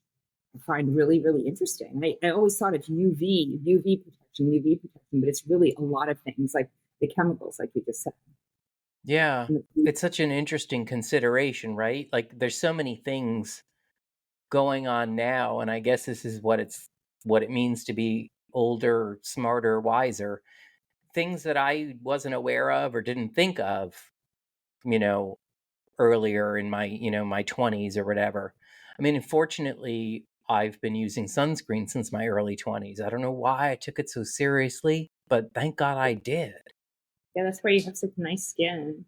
I find really, really interesting. I always thought of UV protection, but it's really a lot of things like the chemicals, like you just said. Yeah, it's such an interesting consideration, right? Like there's so many things going on now, and I guess this is what it means to be older, smarter, wiser. Things that I wasn't aware of or didn't think of, earlier in my, my 20s or whatever. I mean, unfortunately, I've been using sunscreen since my early 20s. I don't know why I took it so seriously, but thank God I did. Yeah, that's why you have such nice skin.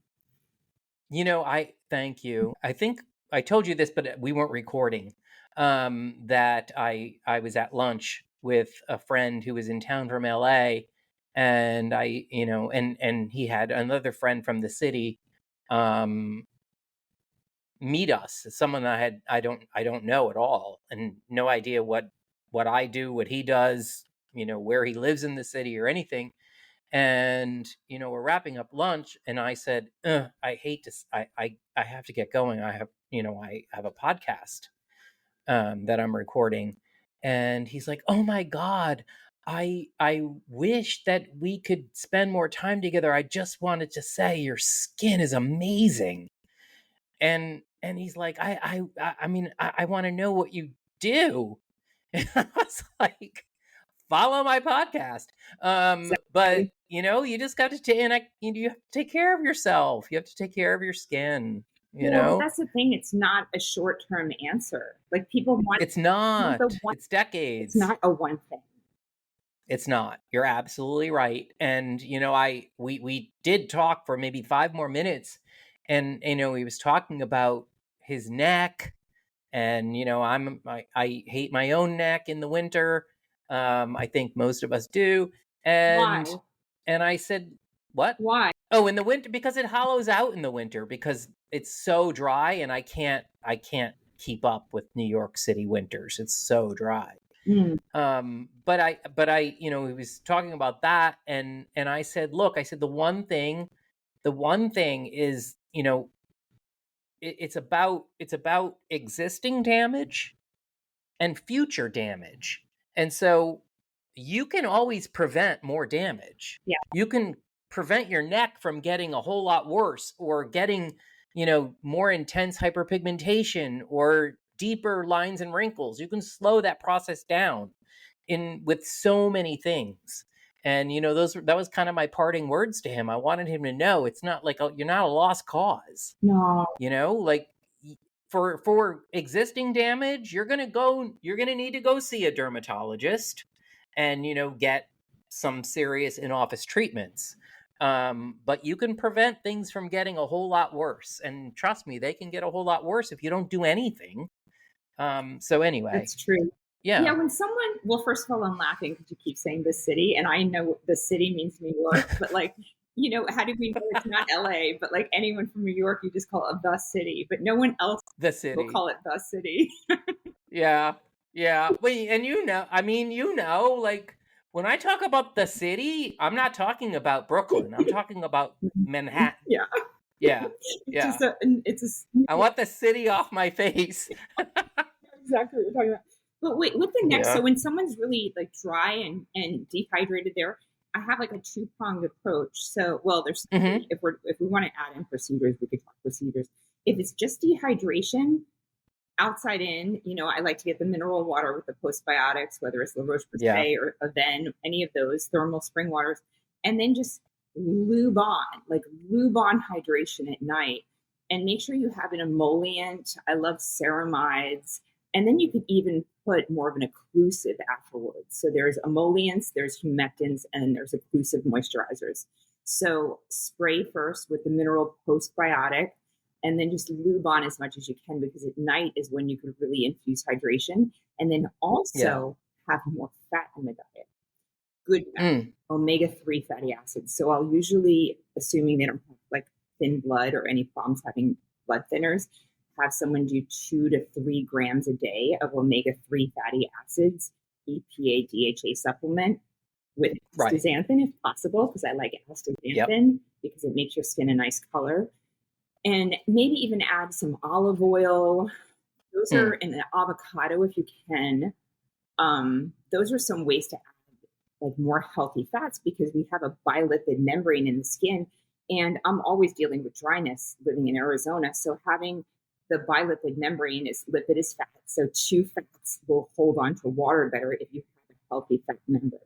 I thank you. I think I told you this, but we weren't recording. That I was at lunch with a friend who was in town from LA, and I, and he had another friend from the city meet us. Someone I don't know at all, and no idea what I do, what he does, where he lives in the city or anything. And we're wrapping up lunch, and I said, I hate to, I have to get going. I have I have a podcast that I'm recording. And he's like, oh my God, I wish that we could spend more time together. I just wanted to say your skin is amazing. And he's like, I mean, I want to know what you do. And I was like, follow my podcast. But you just got to you have to take care of yourself. You have to take care of your skin. Well, that's the thing. It's not a short-term answer. Like people want. It's not. It's decades. It's not a one thing. It's not. You're absolutely right. And we did talk for maybe 5 more minutes, and he was talking about his neck And, I hate my own neck in the winter. I think most of us do. And, Why? and I said, what? Why? Oh, in the winter, because it hollows out in the winter because it's so dry and I can't keep up with New York City winters. It's so dry. Mm. But I, he was talking about that, and I said, look, I said the one thing is, it's about existing damage and future damage. And so you can always prevent more damage. Yeah. You can prevent your neck from getting a whole lot worse or getting, more intense hyperpigmentation or deeper lines and wrinkles. You can slow that process down in with so many things. And that was kind of my parting words to him. I wanted him to know it's not like you're not a lost cause. No. Like for existing damage, you're going to need to go see a dermatologist and get some serious in-office treatments. But you can prevent things from getting a whole lot worse, and trust me, they can get a whole lot worse if you don't do anything. So anyway, that's true. Yeah. When someone, well, first of all, I'm laughing because you keep saying the city, and I know the city means New York, but like, how do we know it's not LA, but like anyone from New York, you just call it the city, but no one else The city will call it the city. Yeah. Wait, and like when I talk about the city, I'm not talking about Brooklyn. I'm talking about Manhattan. Yeah. Yeah. I want the city off my face. Exactly what you're talking about. But wait, with the neck, Yeah. so when someone's really like dry and dehydrated there, I have like a two-pronged approach. So, well, there's Mhm. if we want to add in procedures, we could talk procedures. If it's just dehydration, outside in, I like to get the mineral water with the postbiotics, whether it's La Yeah. Roche-Posay or Aven, any of those thermal spring waters, and then just lube on hydration at night, and make sure you have an emollient. I love ceramides, and then you could even put more of an occlusive afterwards. So there's emollients, there's humectants, and there's occlusive moisturizers. So spray first with the mineral postbiotic, and then just lube on as much as you can, because at night is when you can really infuse hydration, and then also have more fat in the diet. Good fat, omega-3 fatty acids. So I'll usually, assuming they don't have like thin blood or any problems having blood thinners, have someone do 2 to 3 grams a day of omega-3 fatty acids, EPA, DHA supplement with astaxanthin if possible, because I like astaxanthin because it makes your skin a nice color. And maybe even add some olive oil. Those are, and an avocado if you can. Those are some ways to add like more healthy fats, because we have a bilipid membrane in the skin, and I'm always dealing with dryness living in Arizona. So having the bilipid membrane is lipid is fat. So 2 fats will hold on to water better if you have a healthy fat membrane.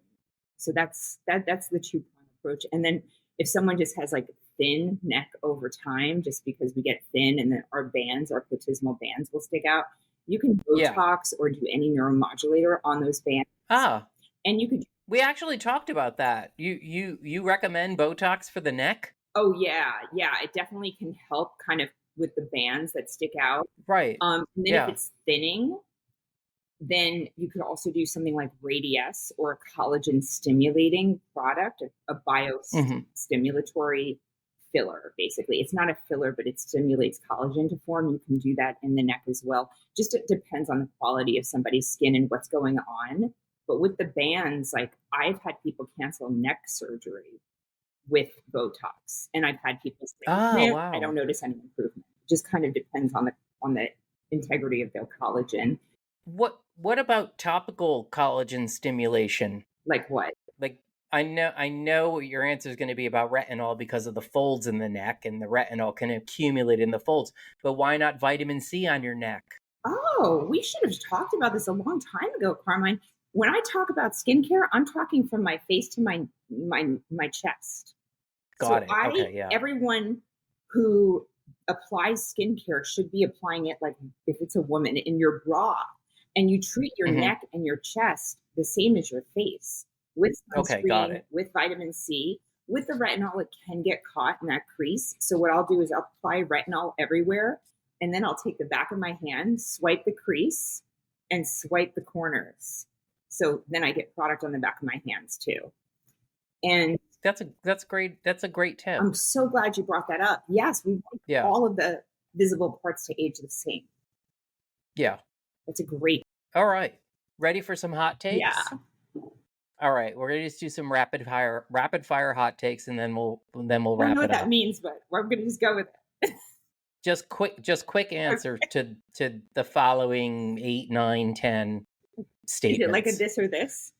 So that's the 2-prong approach. And then if someone just has like thin neck over time, just because we get thin and then our bands, our platysmal bands will stick out, you can Botox or do any neuromodulator on those bands. And you could. We actually talked about that. You recommend Botox for the neck? Oh yeah, it definitely can help kind of with the bands that stick out. Right. And then if it's thinning, then you could also do something like Radiesse or a collagen stimulating product, a biostimulatory filler, basically. It's not a filler, but it stimulates collagen to form. You can do that in the neck as well. Just it depends on the quality of somebody's skin and what's going on. But with the bands, like I've had people cancel neck surgery with Botox, and I've had people say, wow, I don't notice any improvement. It just kind of depends on the integrity of their collagen. What about topical collagen stimulation? Like what? Like I know your answer is going to be about retinol because of the folds in the neck, and the retinol can accumulate in the folds. But why not vitamin C on your neck? Oh, we should have talked about this a long time ago, Carmine. When I talk about skincare, I'm talking from my face to my chest. Got it. Okay, yeah. Everyone who applies skincare should be applying it like if it's a woman in your bra, and you treat your neck and your chest the same as your face with sunscreen, with vitamin C. With the retinol, it can get caught in that crease. So what I'll do is I'll apply retinol everywhere, and then I'll take the back of my hand, swipe the crease, and swipe the corners. So then I get product on the back of my hands too. And that's great. That's a great tip. I'm so glad you brought that up. Yes, we want all of the visible parts to age the same. Yeah. That's a great. All right. Ready for some hot takes? Yeah. All right. We're gonna just do some rapid fire hot takes, and then we'll wrap it up. I don't know what that means, but we're gonna just go with it. Just quick answer to the following 8, 9, 10 statements. Is it like a this or this?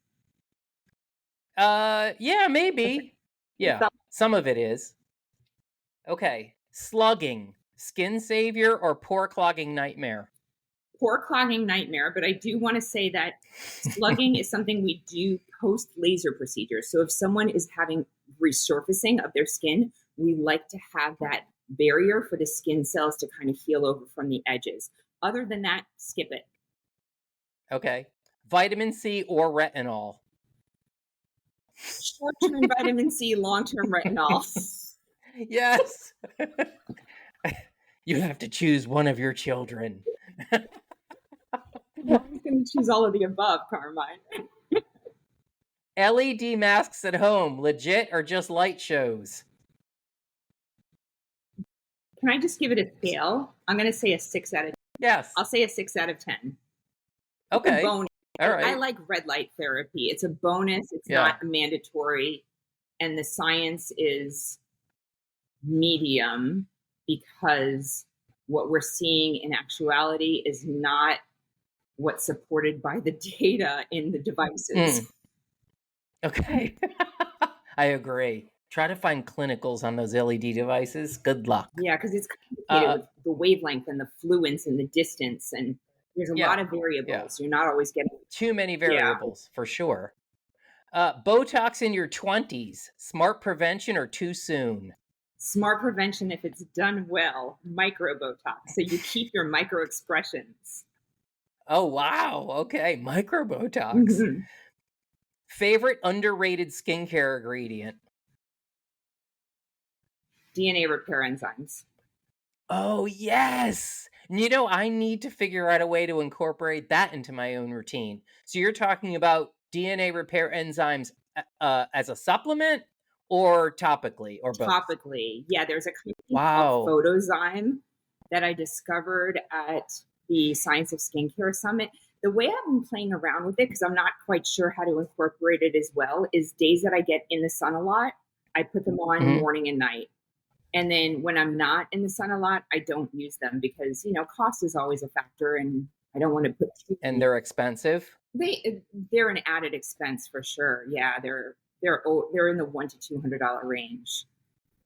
Yeah, maybe. Yeah, some of it is. Okay. Slugging, skin savior or pore clogging nightmare? Pore clogging nightmare, but I do want to say that slugging is something we do post laser procedures. So if someone is having resurfacing of their skin, we like to have that barrier for the skin cells to kind of heal over from the edges. Other than that, skip it. Okay. Vitamin C or retinol? Short-term vitamin C, long-term retinol. Yes. You have to choose one of your children. I'm going to choose all of the above, Carmine. LED masks at home, legit or just light shows? Can I just give it a scale? I'm going to say a 6 out of 10. Yes. I'll say a 6 out of 10. Okay. All right. I like red light therapy. It's a bonus. It's not mandatory. And the science is medium because what we're seeing in actuality is not what's supported by the data in the devices. Okay. I agree. Try to find clinicals on those LED devices. Good luck. Yeah, because it's complicated with the wavelength and the fluence and the distance, and there's a lot of variables. You're not always getting too many variables for sure. Botox in your 20s, smart prevention or too soon? Smart prevention if it's done well. Micro Botox, so you keep your micro expressions. Oh wow! Okay, micro Botox. Favorite underrated skincare ingredient? DNA repair enzymes. Oh, yes. You know, I need to figure out a way to incorporate that into my own routine. So you're talking about DNA repair enzymes as a supplement or topically or both? Topically. Yeah, there's a company called Photozyme that I discovered at the Science of Skincare Summit. The way I've been playing around with it, because I'm not quite sure how to incorporate it as well, is days that I get in the sun a lot, I put them on morning and night. And then when I'm not in the sun a lot, I don't use them because, you know, cost is always a factor and I don't want to put too. And they're expensive? They're an added expense for sure. Yeah, they're in the $100 to $200 range.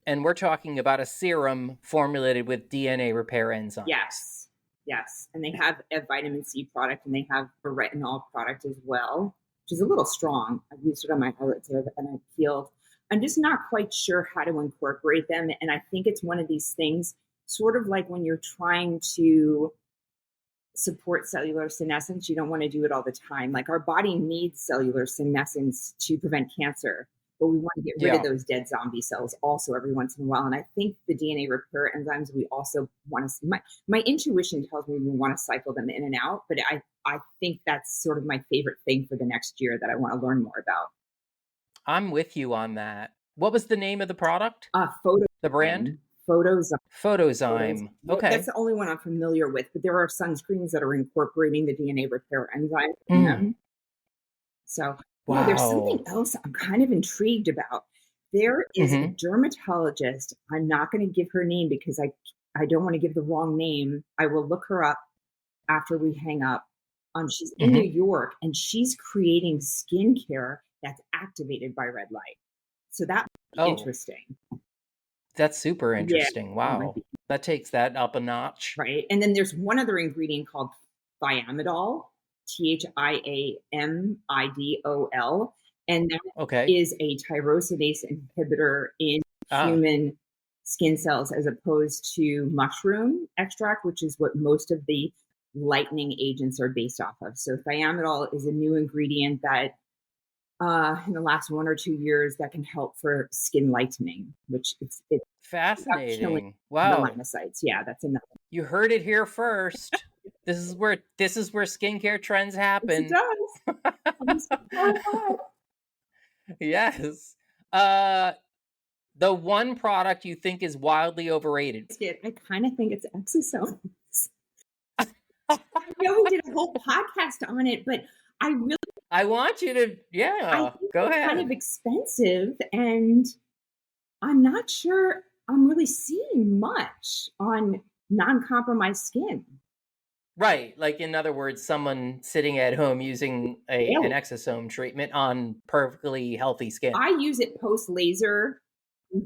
And we're talking about a serum formulated with DNA repair enzymes. Yes. And they have a vitamin C product and they have a retinol product as well, which is a little strong. I've used it on my eyelids and I've healed. I'm just not quite sure how to incorporate them. And I think it's one of these things, sort of like when you're trying to support cellular senescence, you don't want to do it all the time. Like our body needs cellular senescence to prevent cancer, but we want to get rid of those dead zombie cells also every once in a while. And I think the DNA repair enzymes, we also want to, my intuition tells me we want to cycle them in and out, but I think that's sort of my favorite thing for the next year that I want to learn more about. I'm with you on that. What was the name of the product? The brand? Photozyme. Okay. That's the only one I'm familiar with, but there are sunscreens that are incorporating the DNA repair enzyme in them. So there's something else I'm kind of intrigued about. There is a dermatologist. I'm not going to give her name because I don't want to give the wrong name. I will look her up after we hang up. She's in New York and she's creating skincare that's activated by red light. So that's interesting. That's super interesting. Yeah, wow. That takes that up a notch. Right. And then there's one other ingredient called thiamidol, thiamidol. And that is a tyrosinase inhibitor in human skin cells as opposed to mushroom extract, which is what most of the lightening agents are based off of. So thiamidol is a new ingredient that in the last 1 or 2 years that can help for skin lightening, which it's fascinating. Wow. melanocytes. Yeah, that's another. You heard it here first. This is where skincare trends happen. Yes, it does. Yes. The one product you think is wildly overrated. I kind of think it's exosomes. I know we did a whole podcast on it, but I want you to, I think go they're ahead. kind of expensive, and I'm not sure I'm really seeing much on non-compromised skin. Right. Like, in other words, someone sitting at home using an exosome treatment on perfectly healthy skin. I use it post-laser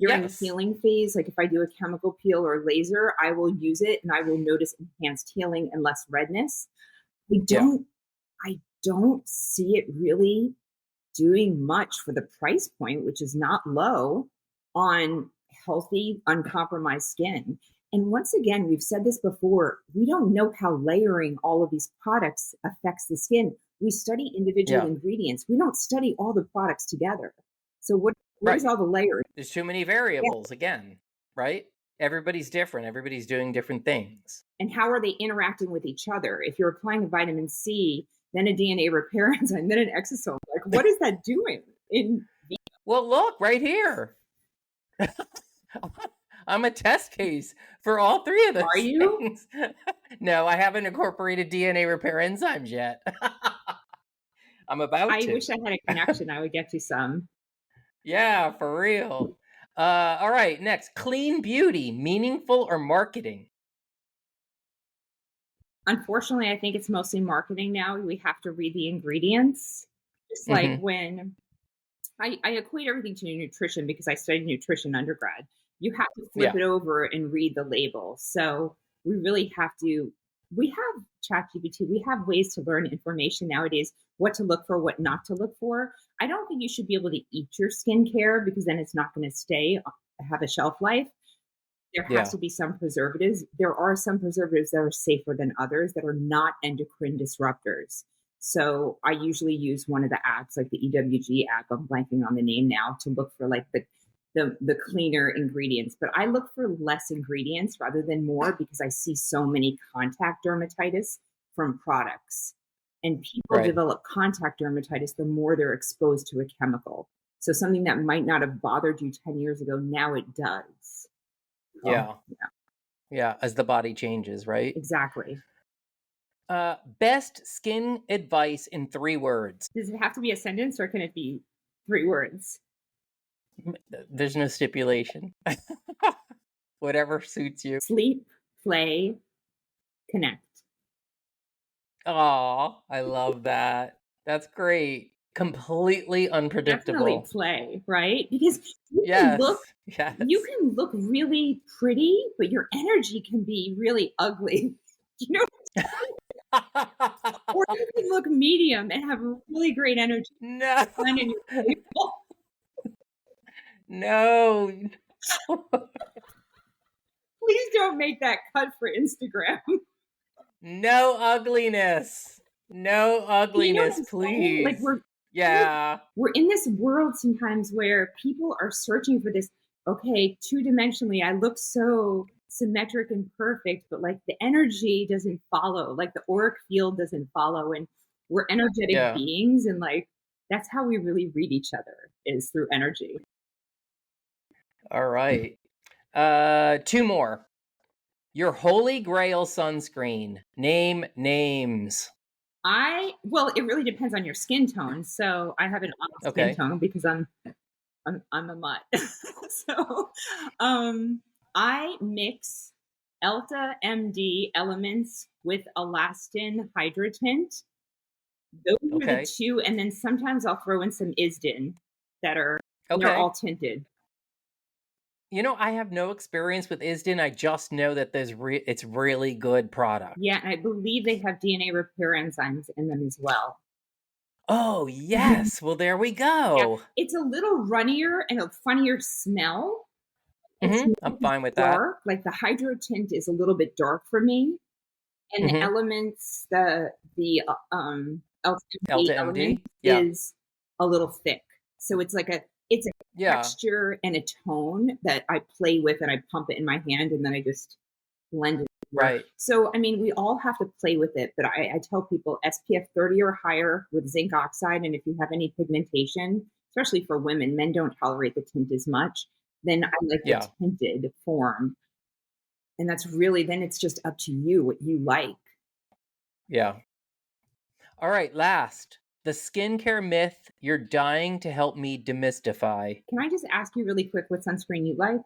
during the healing phase. Like if I do a chemical peel or laser, I will use it and I will notice enhanced healing and less redness. I don't see it really doing much for the price point, which is not low, on healthy, uncompromised skin. And once again, we've said this before, we don't know how layering all of these products affects the skin. We study individual ingredients. We don't study all the products together. So what is all the layering? There's too many variables again, right? Everybody's different. Everybody's doing different things. And how are they interacting with each other? If you're applying a vitamin C, then a DNA repair enzyme, then an exosome, like what is that doing? Well, look, right here. I'm a test case for all three of those things. Are you? No, I haven't incorporated DNA repair enzymes yet. I'm about to. I wish I had a connection. I would get you some. Yeah, for real. All right, next. Clean beauty, meaningful or marketing? Unfortunately, I think it's mostly marketing now. We have to read the ingredients. Just like when I equate everything to nutrition because I studied nutrition undergrad. You have to flip it over and read the label. So we really have to, we have ChatGPT, we have ways to learn information nowadays, what to look for, what not to look for. I don't think you should be able to eat your skincare because then it's not going to have a shelf life. There has to be some preservatives. There are some preservatives that are safer than others that are not endocrine disruptors. So I usually use one of the apps, like the EWG app, I'm blanking on the name now, to look for like the cleaner ingredients. But I look for less ingredients rather than more because I see so many contact dermatitis from products. And people develop contact dermatitis the more they're exposed to a chemical. So something that might not have bothered you 10 years ago, now it does. Yeah, as the body changes, right? Exactly. Best skin advice in 3 words. Does it have to be a sentence or can it be 3 words? There's no stipulation. Whatever suits you. Sleep, play, connect. Aw, I love that. That's great. Completely unpredictable. Definitely play, right? Because you can look really pretty, but your energy can be really ugly. You know? Or you can look medium and have really great energy. No. No. Please don't make that cut for Instagram. No ugliness. No ugliness, please. Like we're in this world sometimes where people are searching for this, okay, 2-dimensionally, I look so symmetric and perfect, but like the energy doesn't follow, like the auric field doesn't follow, and we're energetic beings, and like that's how we really read each other, is through energy. All right. 2 more. Your holy grail sunscreen. Name names. Well, it really depends on your skin tone. So I have an olive skin tone because I'm a mutt. So I mix Elta MD Elements with Elastin Hydra Tint. Those are the 2, and then sometimes I'll throw in some Isdin that are they're all tinted. You know, I have no experience with Isdin. I just know that it's really good product. Yeah, and I believe they have DNA repair enzymes in them as well. Oh, yes. Well, there we go. Yeah. It's a little runnier and a funnier smell. I'm fine with dark. Like the Hydro Tint is a little bit dark for me. And the Elements, the Elta MD is a little thick. So it's like it's a texture and a tone that I play with, and I pump it in my hand, and then I just blend it Right. So, I mean, we all have to play with it, but I tell people SPF 30 or higher with zinc oxide. And if you have any pigmentation, especially for women, men don't tolerate the tint as much, then I like the Yeah. tinted form. And that's really, then it's just up to you what you like. Yeah. All right, last. The skincare myth you're dying to help me demystify. Can I just ask you really quick what sunscreen you like?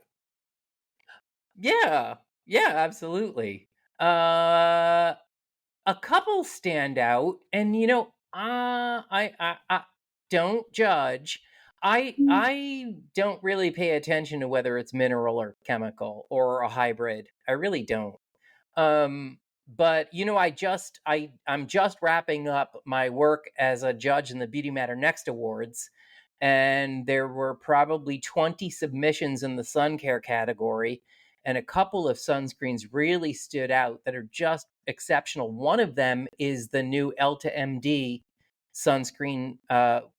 Yeah. Yeah, absolutely. Uh a couple stand out, and I don't judge. I don't really pay attention to whether it's mineral or chemical or a hybrid. I really don't. Um, but I'm just wrapping up my work as a judge in the Beauty Matter Next Awards, and there were probably 20 submissions in the sun care category, and a couple of sunscreens really stood out that are just exceptional. One of them is the new Elta MD sunscreen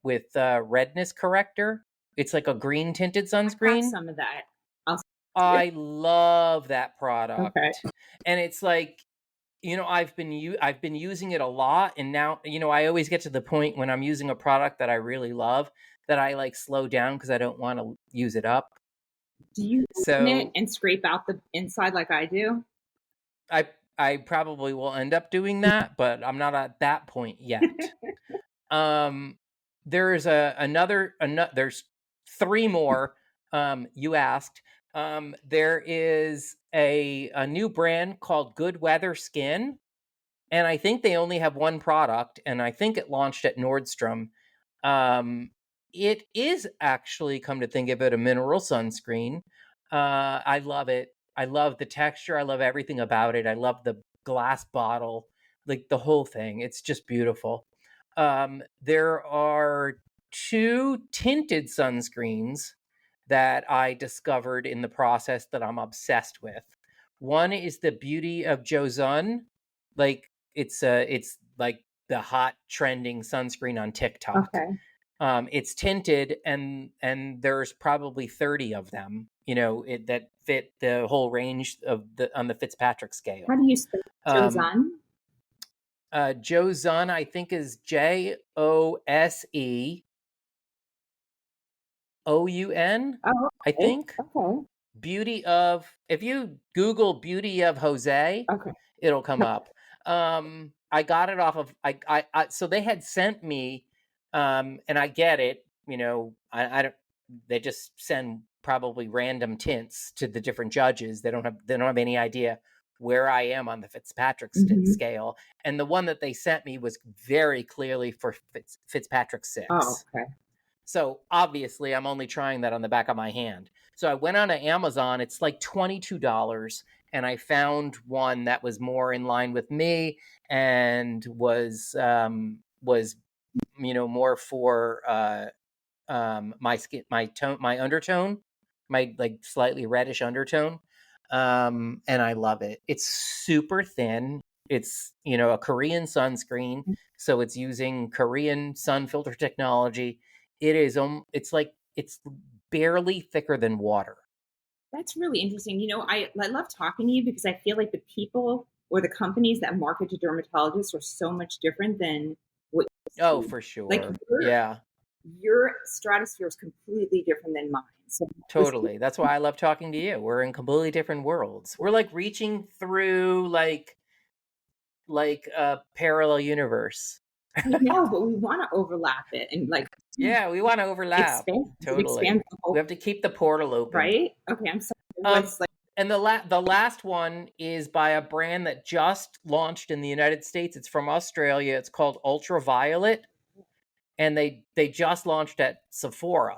with redness corrector. It's like a green tinted I have sunscreen. some of that. I'll I love that Okay. product. And it's like, I've been using it a lot, and now, I always get to the point when I'm using a product that I really love that I like slow down because I don't want to use it up. Do you open it So and scrape out the inside like I do? I I probably will end up doing that, but I'm not at that point yet. Um there's there's three more. You asked. There is a new brand called Good Weather Skin, and I think they only have one product, and I think it launched at Nordstrom. Um, it is actually, come to think of it, a mineral sunscreen. I love it. I love the texture. I love everything about it. I love the glass bottle, like the whole thing. It's just beautiful. There are two tinted sunscreens that I discovered in the process that I'm obsessed with. One is the Beauty of Joseon, like it's like the hot trending sunscreen on TikTok. Okay. It's tinted, and there's probably 30 of them, that fit the whole range of the on the Fitzpatrick How scale. do you spell Um, Joseon? Joseon, I think, is Joseoun, Oh, I okay. think. Okay. If you Google Beauty of Jose, Okay. it'll come up. I got it off of so they had sent me, and I get it. I don't. They just send probably random tints to the different judges. They don't have any idea where I am on the Fitzpatrick Hmm. scale, and the one that they sent me was very clearly for Fitzpatrick Oh, 6. okay. So obviously, I'm only trying that on the back of my hand. So I went on to Amazon. It's like $22, and I found one that was more in line with me and was more for my skin, my tone, my undertone, my like slightly reddish undertone. And I love it. It's super thin. It's a Korean sunscreen, so it's using Korean sun filter technology. It's barely thicker than water. That's really interesting. I love talking to you because I feel like the people or the companies that market to dermatologists are so much different than what Oh, you see. for Like sure. Yeah, your stratosphere is completely different than mine. So totally. That's why I love talking to you. We're in completely different worlds. We're like reaching through like a parallel universe. I know, but we want to overlap it and like Yeah, we want to overlap. expand Totally. the We whole have to keep the portal open. right. Okay, I'm sorry. Um, What's like and the last one is by a brand that just launched in the United States. It's from Australia. It's called Ultraviolet, and they just launched at Sephora.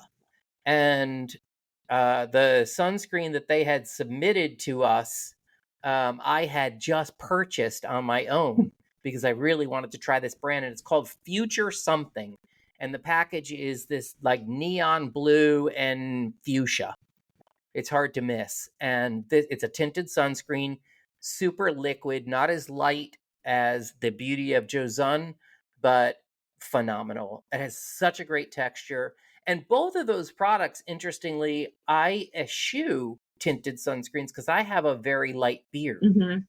And the sunscreen that they had submitted to us, I had just purchased on my own because I really wanted to try this brand, and it's called Future Something. And the package is this like neon blue and fuchsia. It's hard to miss. And it's a tinted sunscreen, super liquid, not as light as the Beauty of Joseon, but phenomenal. It has such a great texture. And both of those products, interestingly, I eschew tinted sunscreens because I have a very light beard. mhm.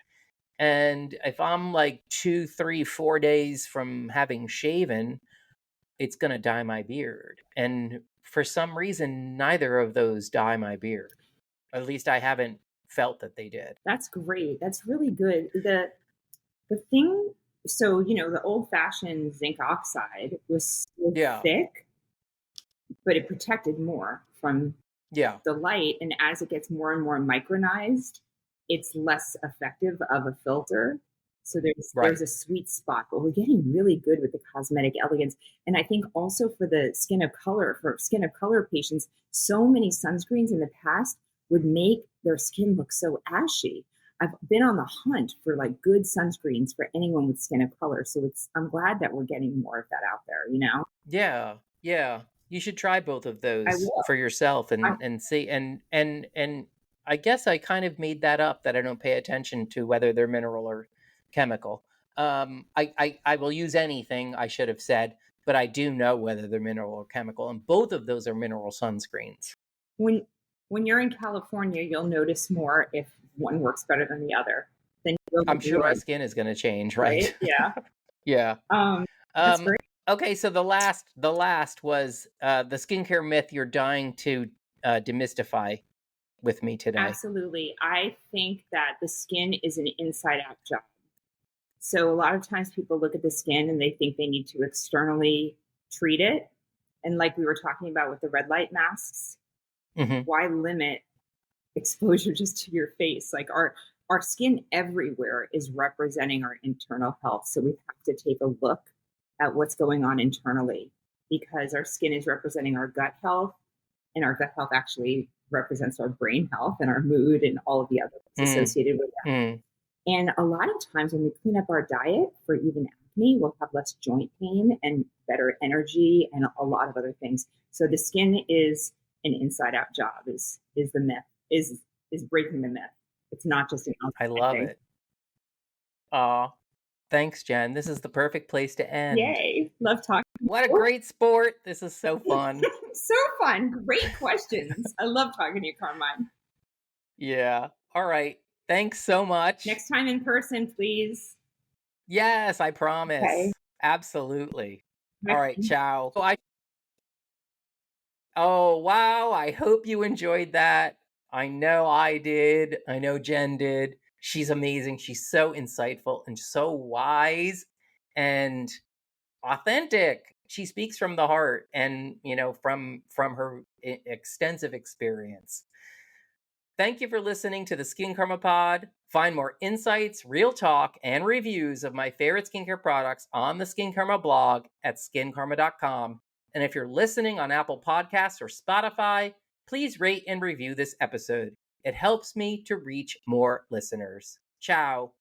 And if I'm like 2, 3, 4 days from having shaven, it's going to dye my beard. And for some reason, neither of those dye my beard. At least I haven't felt that they did. That's great. That's really good. The thing, so, the old fashioned zinc oxide was so thick, but it protected more from the light. And as it gets more and more micronized, it's less effective of a filter. So there's a sweet spot, but we're getting really good with the cosmetic elegance. And I think also for skin of color patients, so many sunscreens in the past would make their skin look so ashy. I've been on the hunt for like good sunscreens for anyone with skin of color. So I'm glad that we're getting more of that out there, Yeah. Yeah. You should try both of those for yourself and see. And I guess I kind of made that up, that I don't pay attention to whether they're mineral or chemical. I will use anything, I should have said, but I do know whether they're mineral or chemical, and both of those are mineral sunscreens. When you're in California, you'll notice more if one works better than the other. Then I'm sure my skin is going to change, right? Yeah. Yeah. That's great. Okay, so the last was the skincare myth you're dying to demystify with me today. Absolutely. I think that the skin is an inside out job. So a lot of times people look at the skin and they think they need to externally treat it. And like we were talking about with the red light masks, why limit exposure just to your face? Like our skin everywhere is representing our internal health. So we have to take a look at what's going on internally, because our skin is representing our gut health, and our gut health actually represents our brain health and our mood and all of the other things associated with that. And a lot of times when we clean up our diet for even acne, we'll have less joint pain and better energy and a lot of other things. So the skin is an inside out job is the myth, is breaking the myth. It's not just an outside thing. I love it. Aw, thanks, Jen. This is the perfect place to end. Yay. Love talking. What a great sport. This is so fun. So fun. Great questions. I love talking to you, Carmine. Yeah. All right. Thanks so much. Next time in person, please. Yes, I promise. Okay. Absolutely. All right. Ciao. Oh, wow. I hope you enjoyed that. I know I did. I know Jen did. She's amazing. She's so insightful and so wise and authentic. She speaks from the heart and, from her extensive experience. Thank you for listening to the Skincarma Pod. Find more insights, real talk, and reviews of my favorite skincare products on the Skincarma blog at skincarma.com. And if you're listening on Apple Podcasts or Spotify, please rate and review this episode. It helps me to reach more listeners. Ciao.